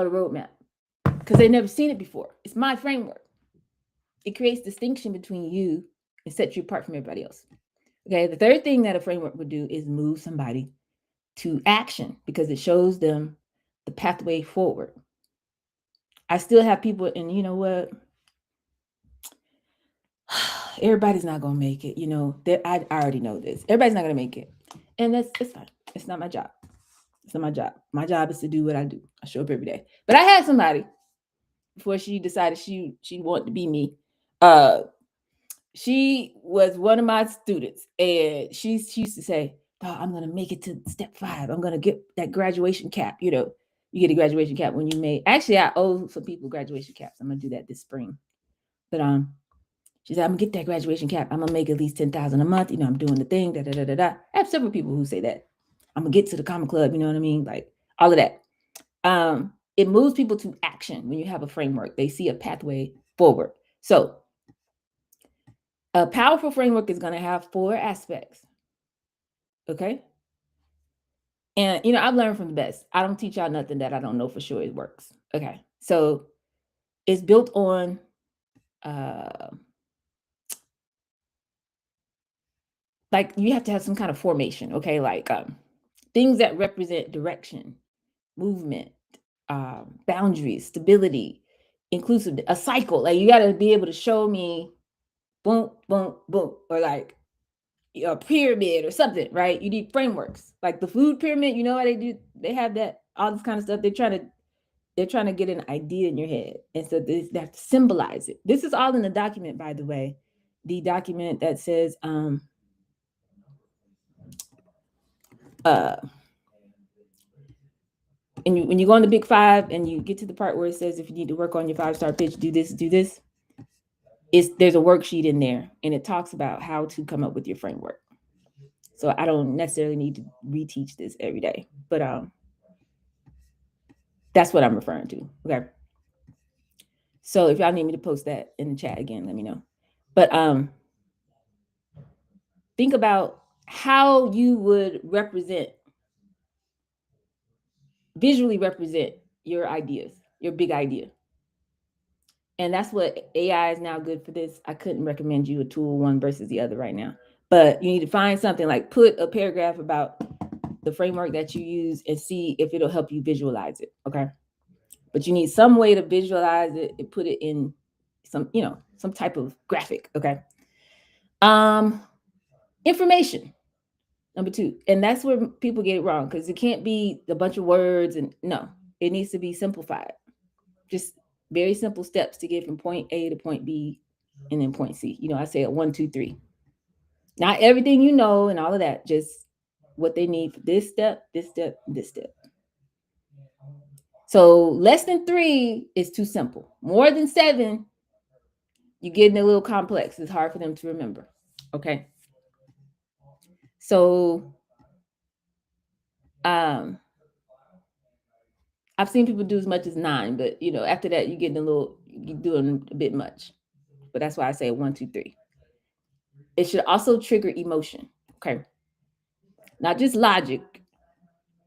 the roadmap because they've never seen it before. It's my framework. It creates distinction between you and sets you apart from everybody else. Okay. The third thing that a framework would do is move somebody to action because it shows them the pathway forward. I still have people, and you know what? Everybody's not going to make it. I already know this. Everybody's not going to make it. And it's fine. It's not my job. It's not my job. My job is to do what I do. I show up every day. But I had somebody before she decided she wanted to be me. She was one of my students, and she used to say, oh, I'm going to make it to step 5. I'm going to get that graduation cap. You get a graduation cap when you made. Actually, I owe some people graduation caps. I'm going to do that this spring. But she said, I'm going to get that graduation cap. I'm going to make at least $10,000 a month. I'm doing the thing. Da, da, da, da, da. I have several people who say that. I'm going to get to the common club. You know what I mean? Like all of that. It moves people to action when you have a framework. They see a pathway forward. So a powerful framework is going to have 4 aspects. Okay. And, I've learned from the best. I don't teach y'all nothing that I don't know for sure it works. Okay. So it's built on, like you have to have some kind of formation. Okay. Like, things that represent direction, movement, boundaries, stability, inclusive, a cycle. Like you got to be able to show me boom, boom, boom, or like a pyramid or something, right? You need frameworks. Like the food pyramid, you know what they do? They have that, all this kind of stuff. They're trying to get an idea in your head. And so they have to symbolize it. This is all in the document, by the way. The document that says, and when you go on the Big 5 and you get to the part where it says if you need to work on your 5-star pitch, do this, there's a worksheet in there, and it talks about how to come up with your framework. So I don't necessarily need to reteach this every day, but that's what I'm referring to. Okay. So if y'all need me to post that in the chat again, let me know. But think about how you would visually represent your ideas, your big idea. And that's what AI is now good for this. I couldn't recommend you a tool one versus the other right now, but you need to find something like put a paragraph about the framework that you use and see if it'll help you visualize it. Okay. But you need some way to visualize it and put it in some type of graphic. Okay. Information. Number 2. And that's where people get it wrong because it can't be a bunch of words and no, it needs to be simplified. Just very simple steps to get from point A to point B and then point C. I say 1, 2, 3. Not everything and all of that, just what they need for this step, this step, this step. So less than 3 is too simple. More than 7, you're getting a little complex. It's hard for them to remember. Okay. So I've seen people do as much as 9, but after that you're doing a bit much. But that's why I say 1, 2, 3. It should also trigger emotion. Okay. Not just logic,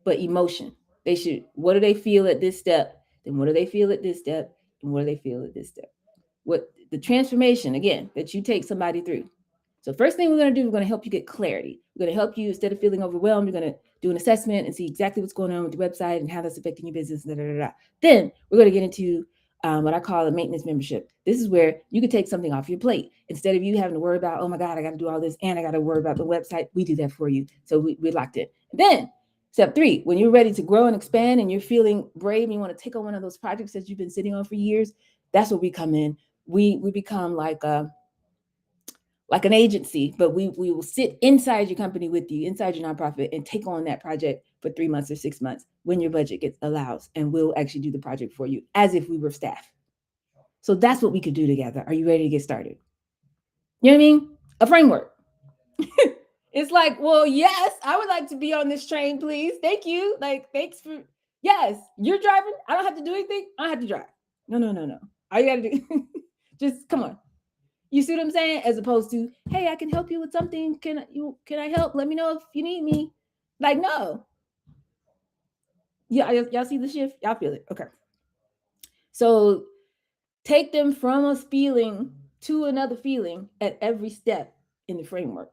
but emotion. What do they feel at this step? Then what do they feel at this step? And what do they feel at this step? What the transformation, again, that you take somebody through. So first thing we're going to do, we're going to help you get clarity. We're going to help you, instead of feeling overwhelmed, you're going to do an assessment and see exactly what's going on with the website and how that's affecting your business. Then we're going to get into what I call a maintenance membership. This is where you could take something off your plate. Instead of you having to worry about, oh my God, I got to do all this and I got to worry about the website. We do that for you. So we're locked in. And then step 3, when you're ready to grow and expand and you're feeling brave and you want to take on one of those projects that you've been sitting on for years, that's where we come in. we become like an agency, but we will sit inside your company with you, inside your nonprofit, and take on that project for 3 months or 6 months when your budget gets allows, and we'll actually do the project for you as if we were staff. So that's what we could do together. Are you ready to get started? You know what I mean? A framework. It's like, well, yes, I would like to be on this train, please. Thank you. Like, thanks for, yes, you're driving. I don't have to do anything. I don't have to drive. No, no, no, no. All you got to do, just come on. You see what I'm saying? As opposed to, hey, I can help you with something. Can I help? Let me know if you need me. Like, no. Yeah, y'all see the shift? Y'all feel it. Okay. So take them from a feeling to another feeling at every step in the framework.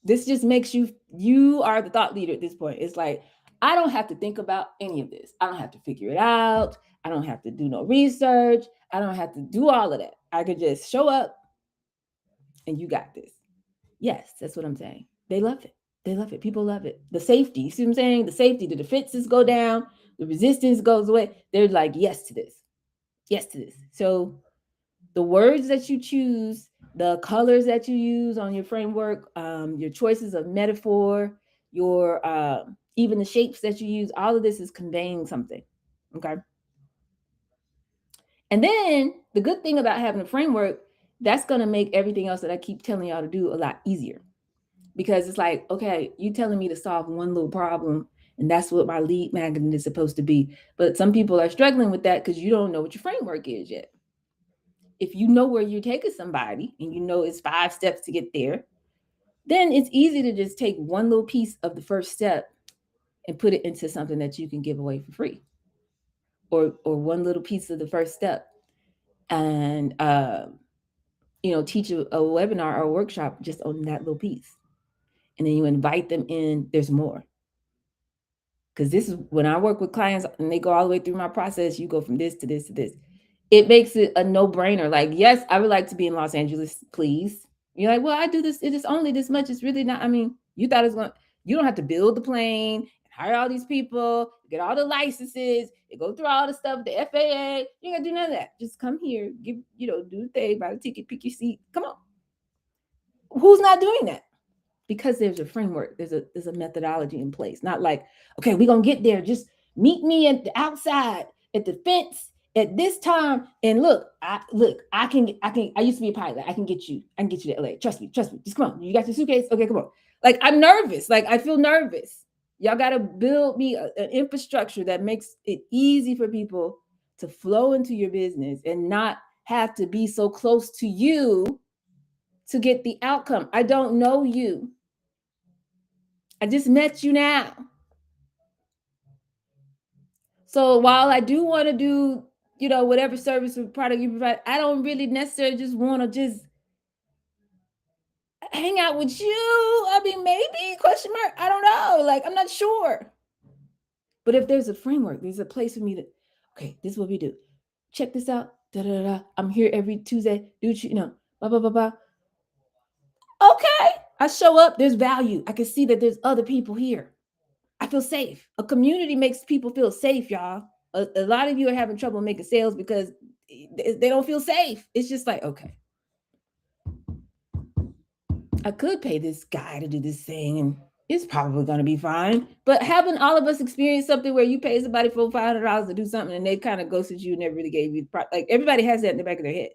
This just makes you are the thought leader at this point. It's like, I don't have to think about any of this. I don't have to figure it out. I don't have to do no research. I don't have to do all of that. I could just show up and you got this. Yes, that's what I'm saying. They love it. They love it. People love it. The safety, you see what I'm saying? The safety, the defenses go down, the resistance goes away. They're like, yes to this. Yes to this. So the words that you choose, the colors that you use on your framework, your choices of metaphor, your even the shapes that you use, all of this is conveying something. Okay. And then the good thing about having a framework, that's going to make everything else that I keep telling y'all to do a lot easier. Because it's like, okay, you telling me to solve one little problem, and that's what my lead magnet is supposed to be. But some people are struggling with that because you don't know what your framework is yet. If you know where you're taking somebody and you know it's 5 steps to get there, then it's easy to just take one little piece of the first step and put it into something that you can give away for free, or one little piece of the first step, and teach a webinar or a workshop just on that little piece, and then you invite them in. There's more, because this is when I work with clients and they go all the way through my process. You go from this to this to this. It makes it a no-brainer. Like, yes, I would like to be in Los Angeles, please. You're like, well, I do this. It is only this much. It's really not. I mean, you thought it was going. You don't have to build the plane, hire all these people, get all the licenses, go through all the stuff, the FAA. You ain't gotta do none of that. Just come here, do the thing, buy the ticket, pick your seat. Come on. Who's not doing that? Because there's a framework, there's a methodology in place. Not like, okay, we're gonna get there. Just meet me at the outside at the fence at this time. And I used to be a pilot. I can get you to LA. Trust me. Just come on. You got your suitcase? Okay, come on. Like, I'm nervous. Like, I feel nervous. Y'all gotta build me an infrastructure that makes it easy for people to flow into your business and not have to be so close to you to get the outcome. I don't know you. I just met you now. So while I do want to do, whatever service or product you provide, I don't really necessarily just want to just hang out with you. I mean, maybe, question mark. I don't know. Like, I'm not sure. But if there's a framework, there's a place for me to, okay, this is what we do. Check this out. Da, da, da. I'm here every Tuesday. Do what blah, blah, blah, blah. Okay. I show up. There's value. I can see that there's other people here. I feel safe. A community makes people feel safe, y'all. A lot of you are having trouble making sales because they don't feel safe. It's just like, okay, I could pay this guy to do this thing and it's probably going to be fine. But haven't all of us experienced something where you pay somebody for $500 to do something and they kind of ghosted you and never really gave you like, everybody has that in the back of their head.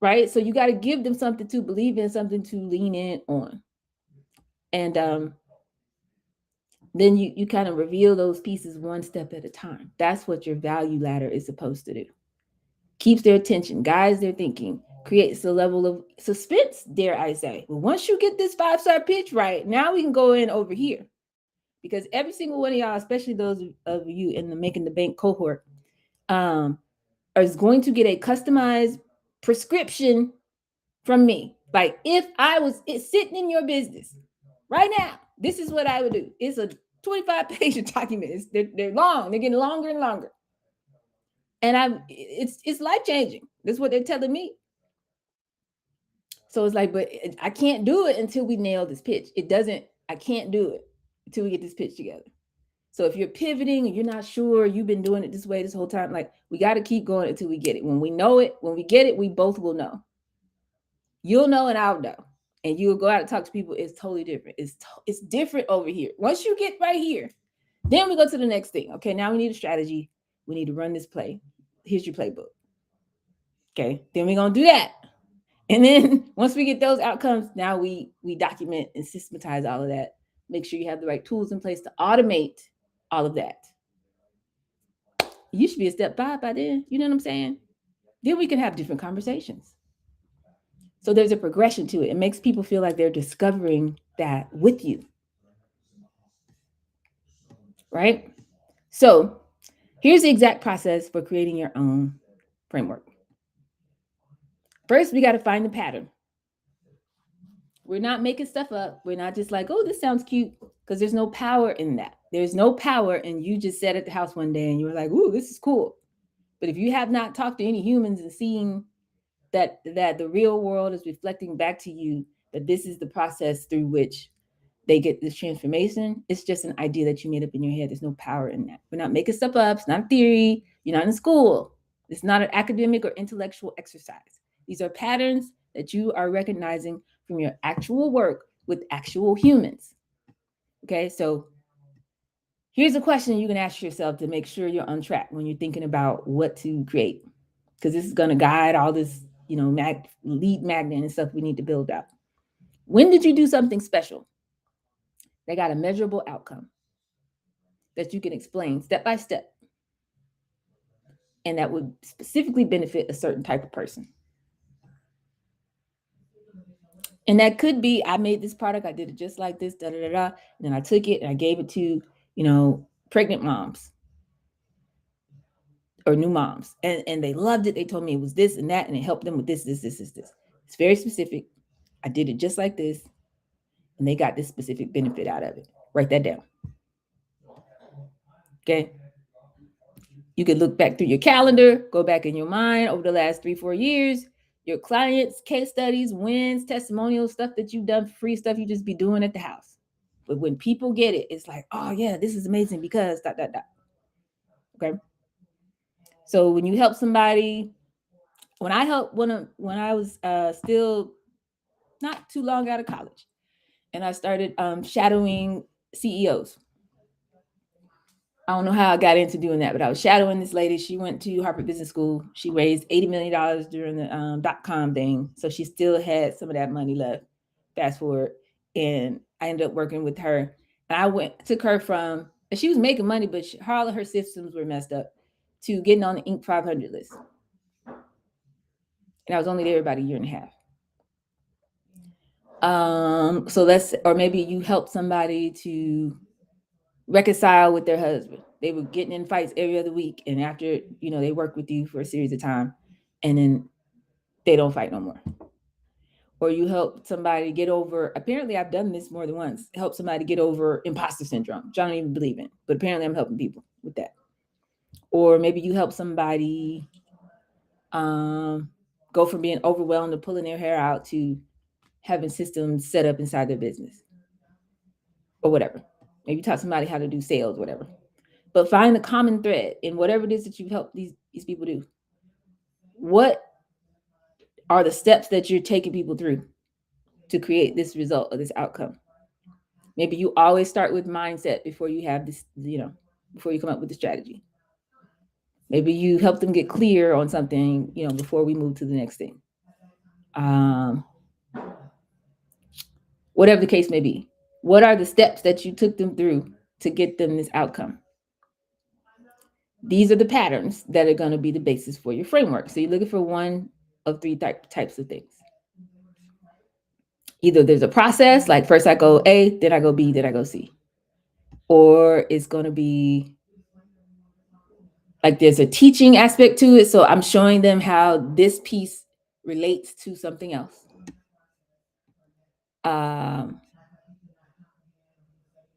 Right? So you got to give them something to believe in, something to lean in on. And then you kind of reveal those pieces one step at a time. That's what your value ladder is supposed to do. Keeps their attention, guides their thinking, creates a level of suspense, dare I say. But once you get this 5-star pitch right, now we can go in over here. Because every single one of y'all, especially those of you in the Making the Bank cohort, is going to get a customized prescription from me. Like, if I was sitting in your business right now, this is what I would do. It's a 25-page document. They're long. They're getting longer and longer. And it's life-changing. That's what they're telling me. So it's like, but I can't do it until we nail this pitch. I can't do it until we get this pitch together. So if you're pivoting and you're not sure, you've been doing it this way this whole time, like we got to keep going until we get it. When we know it, when we get it, we both will know. You'll know and I'll know. And you'll go out and talk to people. It's totally different. It's different over here. Once you get right here, then we go to the next thing. Okay, now we need a strategy. We need to run this play. Here's your playbook. Okay, then we're gonna do that. And then once we get those outcomes, now we document and systematize all of that. Make sure you have the right tools in place to automate all of that. You should be a step 5 by then. You know what I'm saying? Then we can have different conversations. So there's a progression to it. It makes people feel like they're discovering that with you. Right? So here's the exact process for creating your own framework. First, we got to find the pattern. We're not making stuff up. We're not just like, oh, this sounds cute, because there's no power in that. There's no power in you just sat at the house one day and you were like, ooh, this is cool. But if you have not talked to any humans and seen that the real world is reflecting back to you that this is the process through which they get this transformation, it's just an idea that you made up in your head. There's no power in that. We're not making stuff up. It's not a theory. You're not in school. It's not an academic or intellectual exercise. These are patterns that you are recognizing from your actual work with actual humans. Okay, so here's a question you can ask yourself to make sure you're on track when you're thinking about what to create, because this is going to guide all this, lead magnet and stuff we need to build out. When did you do something special that got a measurable outcome that you can explain step by step, and that would specifically benefit a certain type of person? And that could be, I made this product, I did it just like this, and then I took it and I gave it to, pregnant moms or new moms, and they loved it. They told me it was this and that, and it helped them with this. It's very specific. I did it just like this, and they got this specific benefit out of it. Write that down. Okay. You can look back through your calendar, go back in your mind over the last 3-4 years, your clients, case studies, wins, testimonials, stuff that you've done, free stuff you just be doing at the house. But when people get it, it's like, oh yeah, this is amazing because ... Okay. So when you help somebody, when I was still not too long out of college, and I started shadowing CEOs. I don't know how I got into doing that, but I was shadowing this lady. She went to Harvard Business School. She raised $80 million during the .com thing. So she still had some of that money left. Fast forward. And I ended up working with her. And I took her from, and she was making money, but all of her systems were messed up, to getting on the Inc. 500 list. And I was only there about a year and a half. Or maybe you help somebody to reconcile with their husband. They were getting in fights every other week, and after they work with you for a series of time, and then they don't fight no more. Or you help somebody get over, apparently I've done this more than once, help somebody get over imposter syndrome, which I don't even believe in, but apparently I'm helping people with that. Or maybe you help somebody go from being overwhelmed to pulling their hair out to having systems set up inside their business, or whatever. Maybe you taught somebody how to do sales, whatever. But find the common thread in whatever it is that you help these people do. What are the steps that you're taking people through to create this result or this outcome? Maybe you always start with mindset before you have this, before you come up with the strategy. Maybe you help them get clear on something, before we move to the next thing. Whatever the case may be. What are the steps that you took them through to get them this outcome? These are the patterns that are going to be the basis for your framework. So you're looking for one of 3 types of things. Either there's a process, like first I go A, then I go B, then I go C. Or it's going to be like there's a teaching aspect to it. So I'm showing them how this piece relates to something else.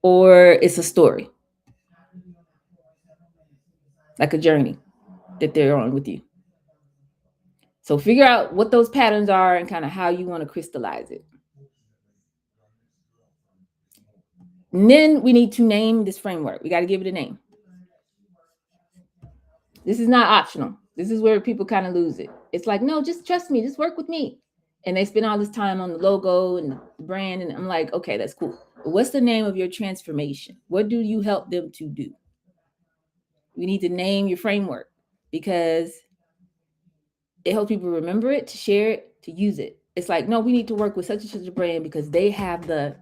Or it's a story, like a journey that they're on with you. So figure out what those patterns are and kind of how you want to crystallize it. And then we need to name this framework. We got to give it a name. This is not optional. This is where people kind of lose it. It's like, no, just trust me, just work with me. And they spend all this time on the logo and the brand. And I'm like, okay, that's cool. But what's the name of your transformation? What do you help them to do? We need to name your framework because it helps people remember it, to share it, to use it. It's like, no, we need to work with such and such a brand because they have the ...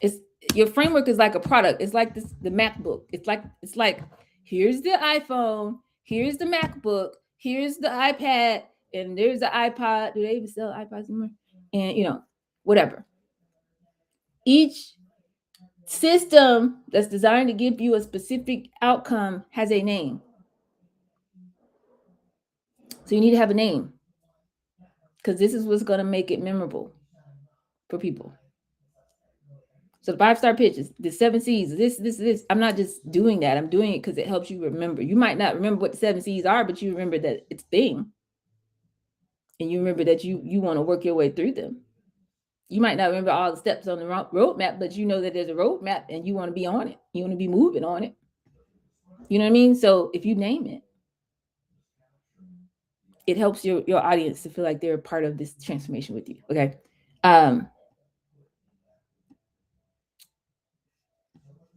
It's your framework is like a product. It's like the MacBook. It's like here's the iPhone, here's the MacBook, here's the iPad, and there's the iPod. Do they even sell iPods anymore? And whatever. Each system that's designed to give you a specific outcome has a name. So you need to have a name because this is what's going to make it memorable for people. So the 5-star pitch is the 7 C's. This. I'm not just doing that. I'm doing it because it helps you remember. You might not remember what the 7 C's are, but you remember that it's a thing. And you remember that you want to work your way through them. You might not remember all the steps on the roadmap, but you know that there's a roadmap and you want to be on it. You want to be moving on it. You know what I mean? So if you name it, it helps your audience to feel like they're a part of this transformation with you. Okay.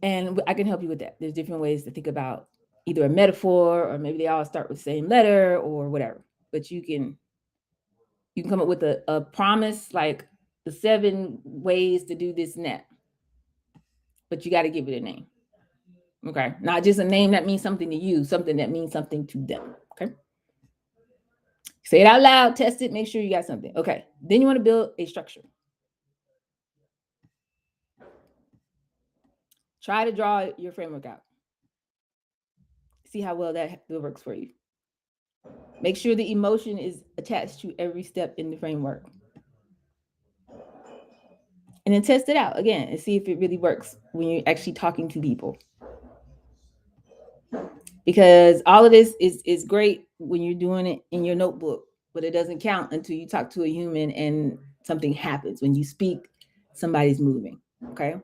And I can help you with that. There's different ways to think about either a metaphor or maybe they all start with the same letter or whatever. But you can come up with a promise, like the 7 ways to do this and that. But you got to give it a name. Okay. Not just a name that means something to you, something that means something to them. Okay. Say it out loud, test it, make sure you got something. Okay. Then you want to build a structure. Try to draw your framework out. See how well that works for you. Make sure the emotion is attached to every step in the framework. And then test it out again and see if it really works when you're actually talking to people. Because all of this is great when you're doing it in your notebook, but it doesn't count until you talk to a human and something happens. When you speak, somebody's moving. Okay.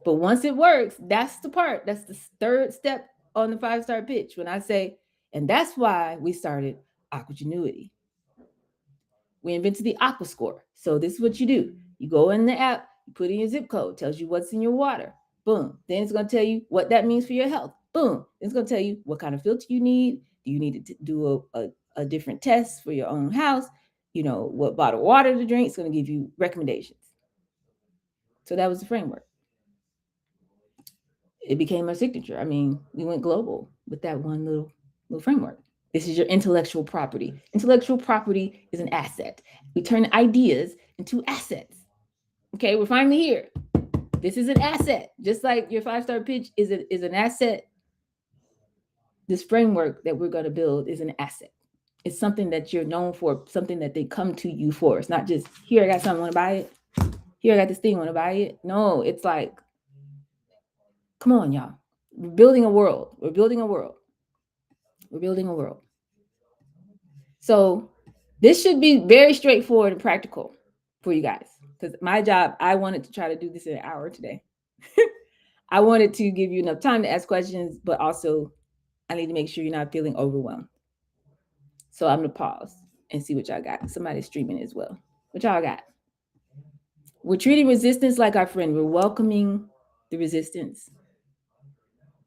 But once it works, that's the 3rd step on the 5-star pitch. When I say, and that's why we started Aquagenuity. We invented the Aqua Score. So this is what you do. You go in the app, you put in your zip code, tells you what's in your water. Boom. Then it's going to tell you what that means for your health. Boom. It's going to tell you what kind of filter you need. Do you need to do a different test for your own house? What bottle of water to drink. It's going to give you recommendations. So that was the framework. It became our signature. I mean, we went global with that one little framework. This is your intellectual property. Intellectual property is an asset. We turn ideas into assets. Okay, we're finally here. This is an asset. Just like your 5-star pitch is an asset. This framework that we're going to build is an asset. It's something that you're known for, something that they come to you for. It's not just, here, I got something, want to buy it? Here, I got this thing, want to buy it? No, it's like, come on, y'all. We're building a world. We're building a world. We're building a world. So this should be very straightforward and practical for you guys. Because my job, I wanted to try to do this in an hour today. I wanted to give you enough time to ask questions, but also I need to make sure you're not feeling overwhelmed. So I'm going to pause and see what y'all got. Somebody's streaming as well. What y'all got? We're treating resistance like our friend. We're welcoming the resistance.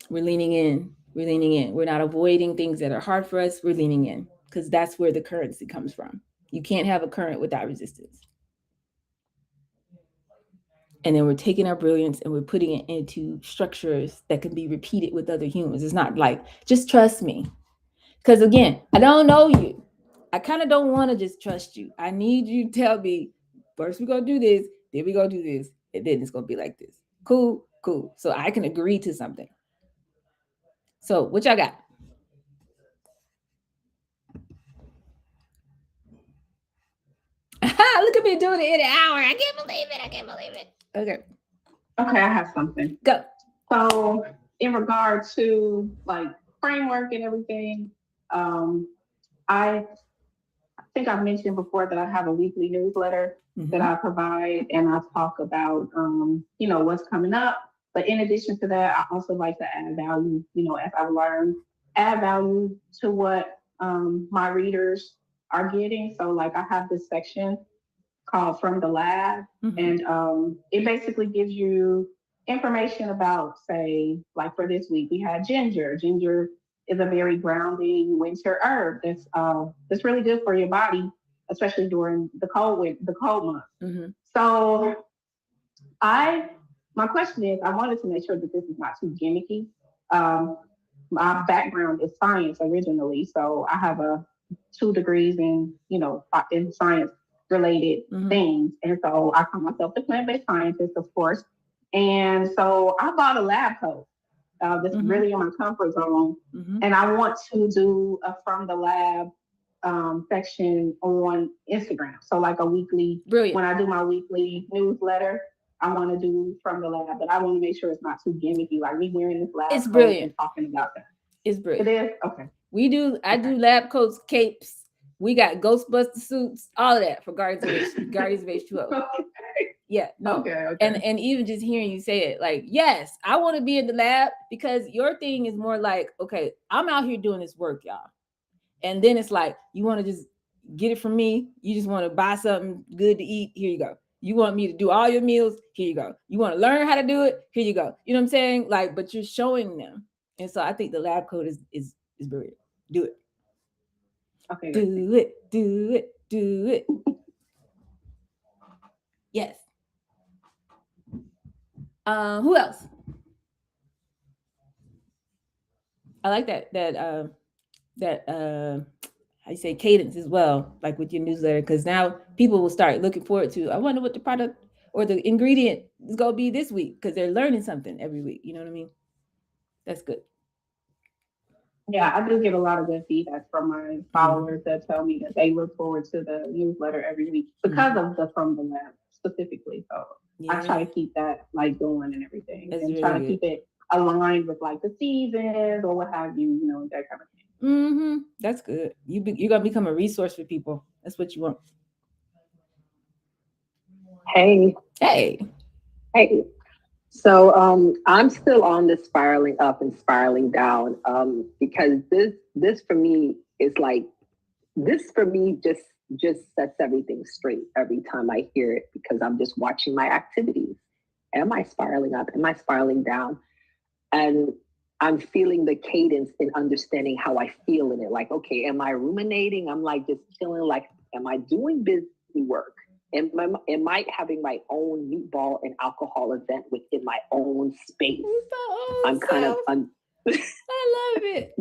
We're leaning in. We're leaning in. We're not avoiding things that are hard for us. We're leaning in because that's where the currency comes from. You can't have a current without resistance. And then we're taking our brilliance and we're putting it into structures that can be repeated with other humans. It's not like, just trust me. Because again, I don't know you. I kind of don't want to just trust you. I need you to tell me, first we're going to do this, then we're going to do this, and then it's going to be like this. Cool, cool. So I can agree to something. So what y'all got? Look at me doing it in an hour. I can't believe it. Okay. Okay, I have something. Go. So in regard to like framework and everything, I think I've mentioned before that I have a weekly newsletter that I provide, and I talk about, what's coming up. But in addition to that, I also like to add value, as I've learned, add value to what my readers are getting. So, like, I have this section called From the Lab, and it basically gives you information about, say, like for this week, we had ginger. Ginger is a very grounding winter herb that's really good for your body, especially during the cold months. So my question is, I wanted to make sure that this is not too gimmicky. My background is science originally, so I have 2 degrees in science related things, and so I call myself the plant-based scientist, of course. And so I bought a lab coat that's really in my comfort zone, and I want to do a From the Lab section on Instagram. So like a weekly, when I do my weekly newsletter, I want to do From the Lab, but I want to make sure it's not too gimmicky. Like we wearing this lab it's coat brilliant. and talking about that. It's brilliant. It is? Okay. I do lab coats, capes. We got Ghostbuster suits, all of that for Guardians of H2O. Okay. Yeah, no. Okay. And even just hearing you say it, like, yes, I want to be in the lab, because your thing is more like, okay, I'm out here doing this work, y'all. And then it's like, you want to just get it from me. You just want to buy something good to eat. Here you go. You want me to do all your meals? Here you go. You want to learn how to do it? Here you go. You know what I'm saying? Like, but you're showing them. And so I think the lab coat is brilliant. Do it. Okay. Do it. Yes. Who else? I like that how you say cadence as well, like with your newsletter, because now people will start looking forward to, I wonder what the product or the ingredient is gonna be this week, because they're learning something every week. You know what I mean? That's good. Yeah, I do get a lot of good feedback from my followers that tell me that they look forward to the newsletter every week because of the From the Lab specifically. So I try to keep that like going and everything, and really try to keep it aligned with like the seasons or what have you, that kind of thing. That's good. You're gonna become a resource for people. That's what you want. Hey. So I'm still on the spiraling up and spiraling down because this for me is like, this for me just sets everything straight every time I hear it, because I'm just watching my activities. Am I spiraling up? Am I spiraling down? And I'm feeling the cadence and understanding how I feel in it. Like, okay, am I ruminating? I'm like just feeling like, am I doing busy work? Am I having my own meatball and alcohol event within my own space? I'm kind of. I love it.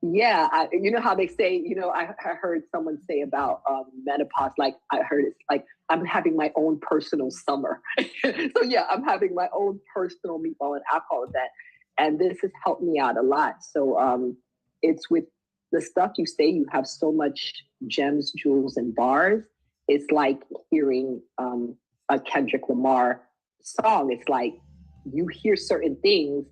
Yeah, you know how they say, I heard someone say about menopause, like I heard it's like, I'm having my own personal summer. So yeah, I'm having my own personal meatball and alcohol event. And this has helped me out a lot. So it's with the stuff you say, you have so much gems, jewels, and bars. It's like hearing a Kendrick Lamar song. It's like you hear certain things,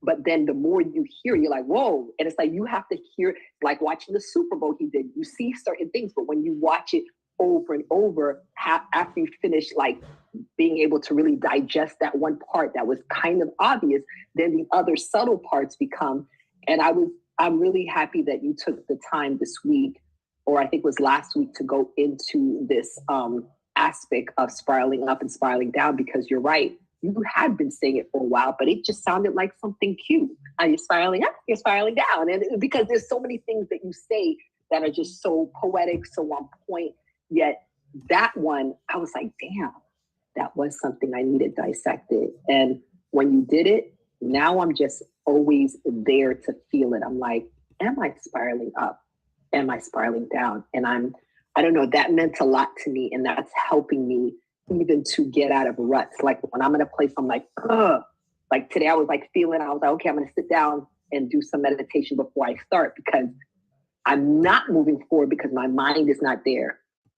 but then the more you hear, you're like, whoa. And it's like, you have to hear, like watching the Super Bowl he did, you see certain things, but when you watch it over and over, after you finish like being able to really digest that one part that was kind of obvious, then the other subtle parts become. And I'm really happy that you took the time this week, or I think it was last week, to go into this aspect of spiraling up and spiraling down, because you're right. You had been saying it for a while, but it just sounded like something cute. You're spiraling up, you're spiraling down. And because there's so many things that you say that are just so poetic, so on point, yet that one, I was like, damn, that was something I needed dissected. And when you did it, now I'm just always there to feel it. I'm like, am I spiraling up? Am I spiraling down? And I don't know, that meant a lot to me. And that's helping me even to get out of ruts. Like when I'm in a place, I'm like, ugh. Like today I was like feeling, I was like, okay, I'm going to sit down and do some meditation before I start, because I'm not moving forward because my mind is not there.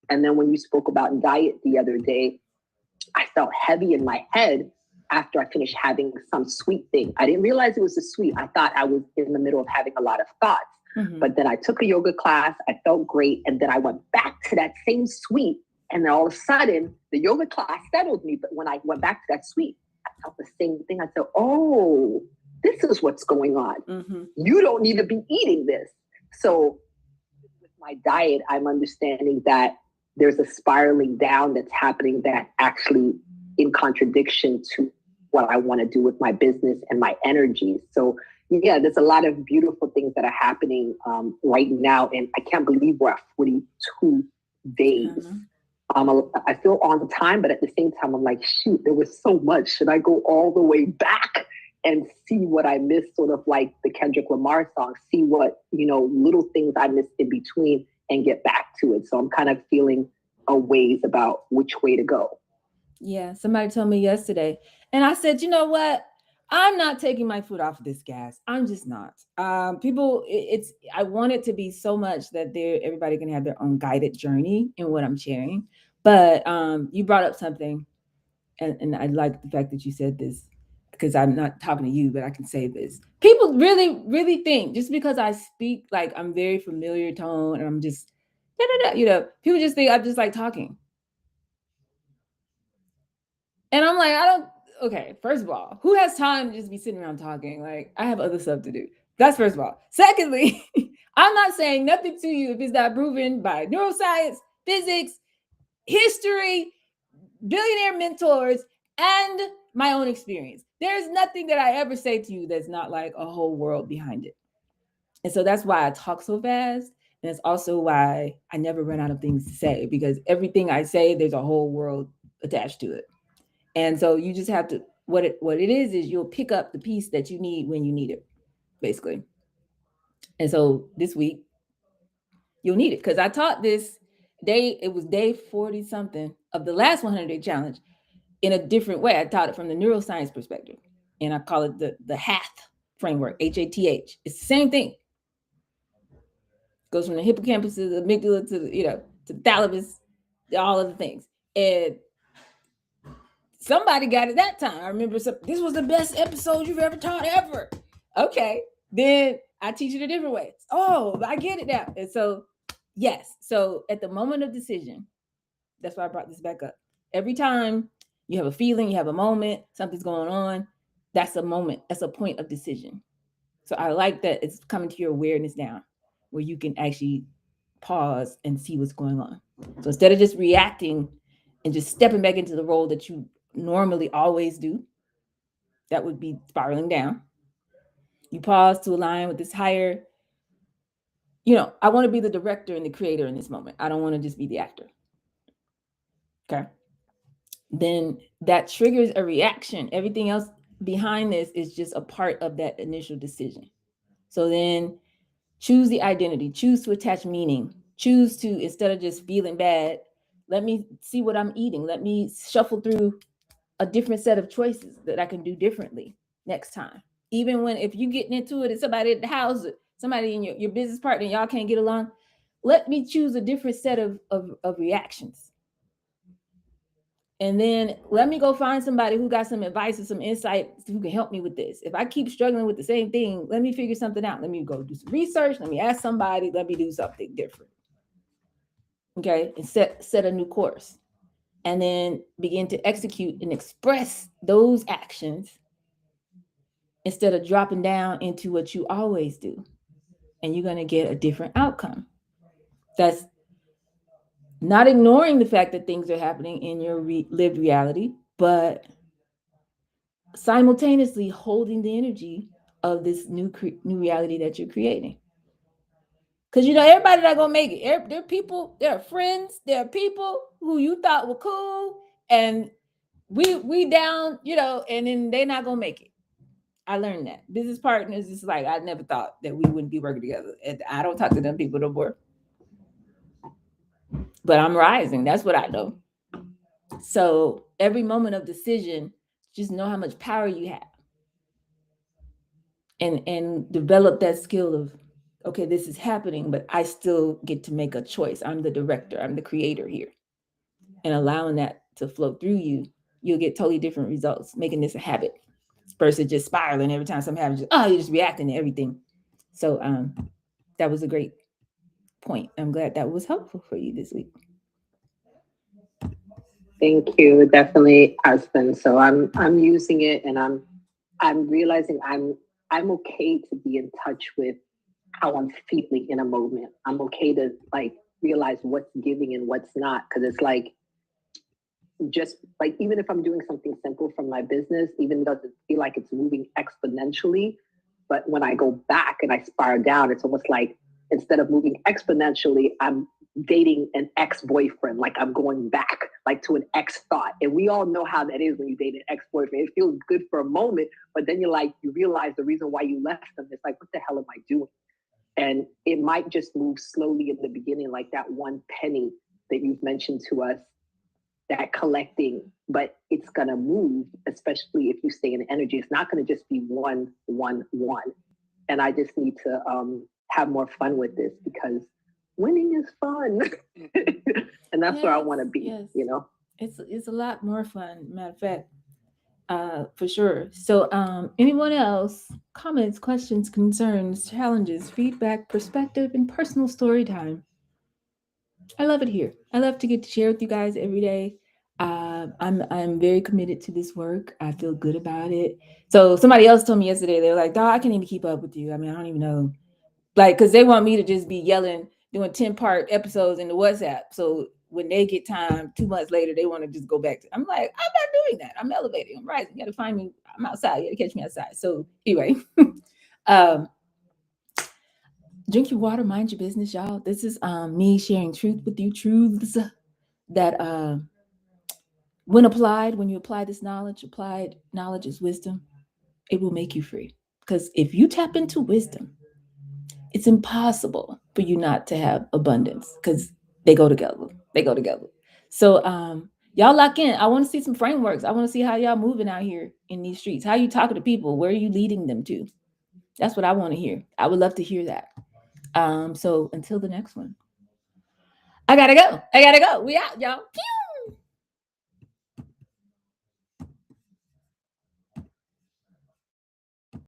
And then when you spoke about diet the other day, I felt heavy in my head after I finished having some sweet thing. I didn't realize it was a sweet. I thought I was in the middle of having a lot of thoughts. But then I took a yoga class. I felt great. And then I went back to that same suite. And then all of a sudden, the yoga class settled me. But when I went back to that suite, I felt the same thing. I said, oh, this is what's going on. You don't need to be eating this. So with my diet, I'm understanding that there's a spiraling down that's happening that actually in contradiction to what I want to do with my business and my energy. So yeah, there's a lot of beautiful things that are happening right now. And I can't believe we're at 42 days. I feel on time, but at the same time, I'm like, shoot, there was so much. Should I go all the way back and see what I missed, sort of like the Kendrick Lamar song, see what, little things I missed in between and get back to it. So I'm kind of feeling a ways about which way to go. Yeah, somebody told me yesterday. And I said, you know what? I'm not taking my foot off of this gas. I'm just not. I want it to be so much that everybody can have their own guided journey in what I'm sharing. But you brought up something, and I like the fact that you said this, because I'm not talking to you, but I can say this. People really, really think just because I speak like I'm very familiar tone and I'm just, people just think I'm just like talking. And I'm like, okay, first of all, who has time to just be sitting around talking? Like, I have other stuff to do. That's first of all. Secondly, I'm not saying nothing to you if it's not proven by neuroscience, physics, history, billionaire mentors, and my own experience. There's nothing that I ever say to you that's not like a whole world behind it. And so that's why I talk so fast. And it's also why I never run out of things to say, because everything I say, there's a whole world attached to it. And so you just have to, what it is you'll pick up the piece that you need when you need it, basically. And so this week, you'll need it, because I taught this day, it was day 40 something of the last 100-day challenge in a different way. I taught it from the neuroscience perspective, and I call it the HATH framework, HATH. It's the same thing. Goes from the hippocampus to the amygdala to the thalamus, all of the things. And somebody got it that time. I remember this was the best episode you've ever taught ever. Okay, then I teach it a different way. Oh, I get it now. And so, yes. So at the moment of decision, that's why I brought this back up. Every time you have a feeling, you have a moment, something's going on, that's a moment. That's a point of decision. So I like that it's coming to your awareness now, where you can actually pause and see what's going on. So instead of just reacting and just stepping back into the role that you normally always do, that would be spiraling down. You pause to align with this higher, I want to be the director and the creator in this moment. I don't want to just be the actor. Okay. Then that triggers a reaction. Everything else behind this is just a part of that initial decision. So then choose the identity, choose to attach meaning, choose to, instead of just feeling bad, let me see what I'm eating. Let me shuffle through a different set of choices that I can do differently next time. Even if you getting into it and somebody at the house, somebody in your business partner, y'all can't get along, let me choose a different set of reactions. And then let me go find somebody who got some advice or some insight who can help me with this. If I keep struggling with the same thing, let me figure something out. Let me go do some research. Let me ask somebody. Let me do something different. Okay, and set a new course. And then begin to execute and express those actions instead of dropping down into what you always do. And you're going to get a different outcome. That's not ignoring the fact that things are happening in your lived reality, but simultaneously holding the energy of this new reality that you're creating. Because everybody not gonna make it. There are people, there are friends, there are people who you thought were cool, and we down, and then they're not gonna make it. I learned that. Business partners is like, I never thought that we wouldn't be working together. And I don't talk to them people no more. But I'm rising. That's what I know. So every moment of decision, just know how much power you have. And develop that skill of, okay, this is happening, but I still get to make a choice. I'm the director. I'm the creator here. And allowing that to flow through you, you'll get totally different results, making this a habit versus just spiraling every time something happens. You're just reacting to everything. So that was a great point. I'm glad that was helpful for you this week. Thank you. It definitely has been. So I'm using it, and I'm realizing I'm okay to be in touch with how I'm feeling in a moment. I'm okay to like realize what's giving and what's not, because it's like, just like, even if I'm doing something simple from my business, even though it doesn't feel like it's moving exponentially, but when I go back and I spiral down, it's almost like instead of moving exponentially, I'm dating an ex-boyfriend. Like I'm going back like to an ex thought. And we all know how that is when you date an ex-boyfriend. It feels good for a moment, but then you realize the reason why you left them. It's like, what the hell am I doing? And it might just move slowly in the beginning, like that one penny that you've mentioned to us, that collecting, but it's going to move, especially if you stay in energy. It's not going to just be one, one, one. And I just need to have more fun with this, because winning is fun. And that's where I want to be, yes. It's a lot more fun, matter of fact, for sure. So anyone else, comments, questions, concerns, challenges, feedback, perspective, and personal story time? I love it here. I love to get to share with you guys every day. I'm very committed to this work. I feel good about it. So somebody else told me yesterday, they were like, "Dog, I can't even keep up with you. I mean, I don't even know." Like, because they want me to just be yelling, doing 10-part episodes in the WhatsApp. So when they get time 2 months later, they want to just go back to. I'm like, I'm not doing that. I'm elevating. I'm rising. You got to find me. I'm outside. You got to catch me outside. So anyway, um, drink your water, mind your business, y'all. This is me sharing truth with you, truths that when applied, when you apply this knowledge, applied knowledge is wisdom, it will make you free. Because if you tap into wisdom, it's impossible for you not to have abundance, because they go together. They go together. So y'all lock in. I want to see some frameworks. I want to see how y'all moving out here in these streets. How you talking to people? Where are you leading them to? That's what I want to hear. I would love to hear that. So until the next one. I gotta go. We out, y'all. Pew!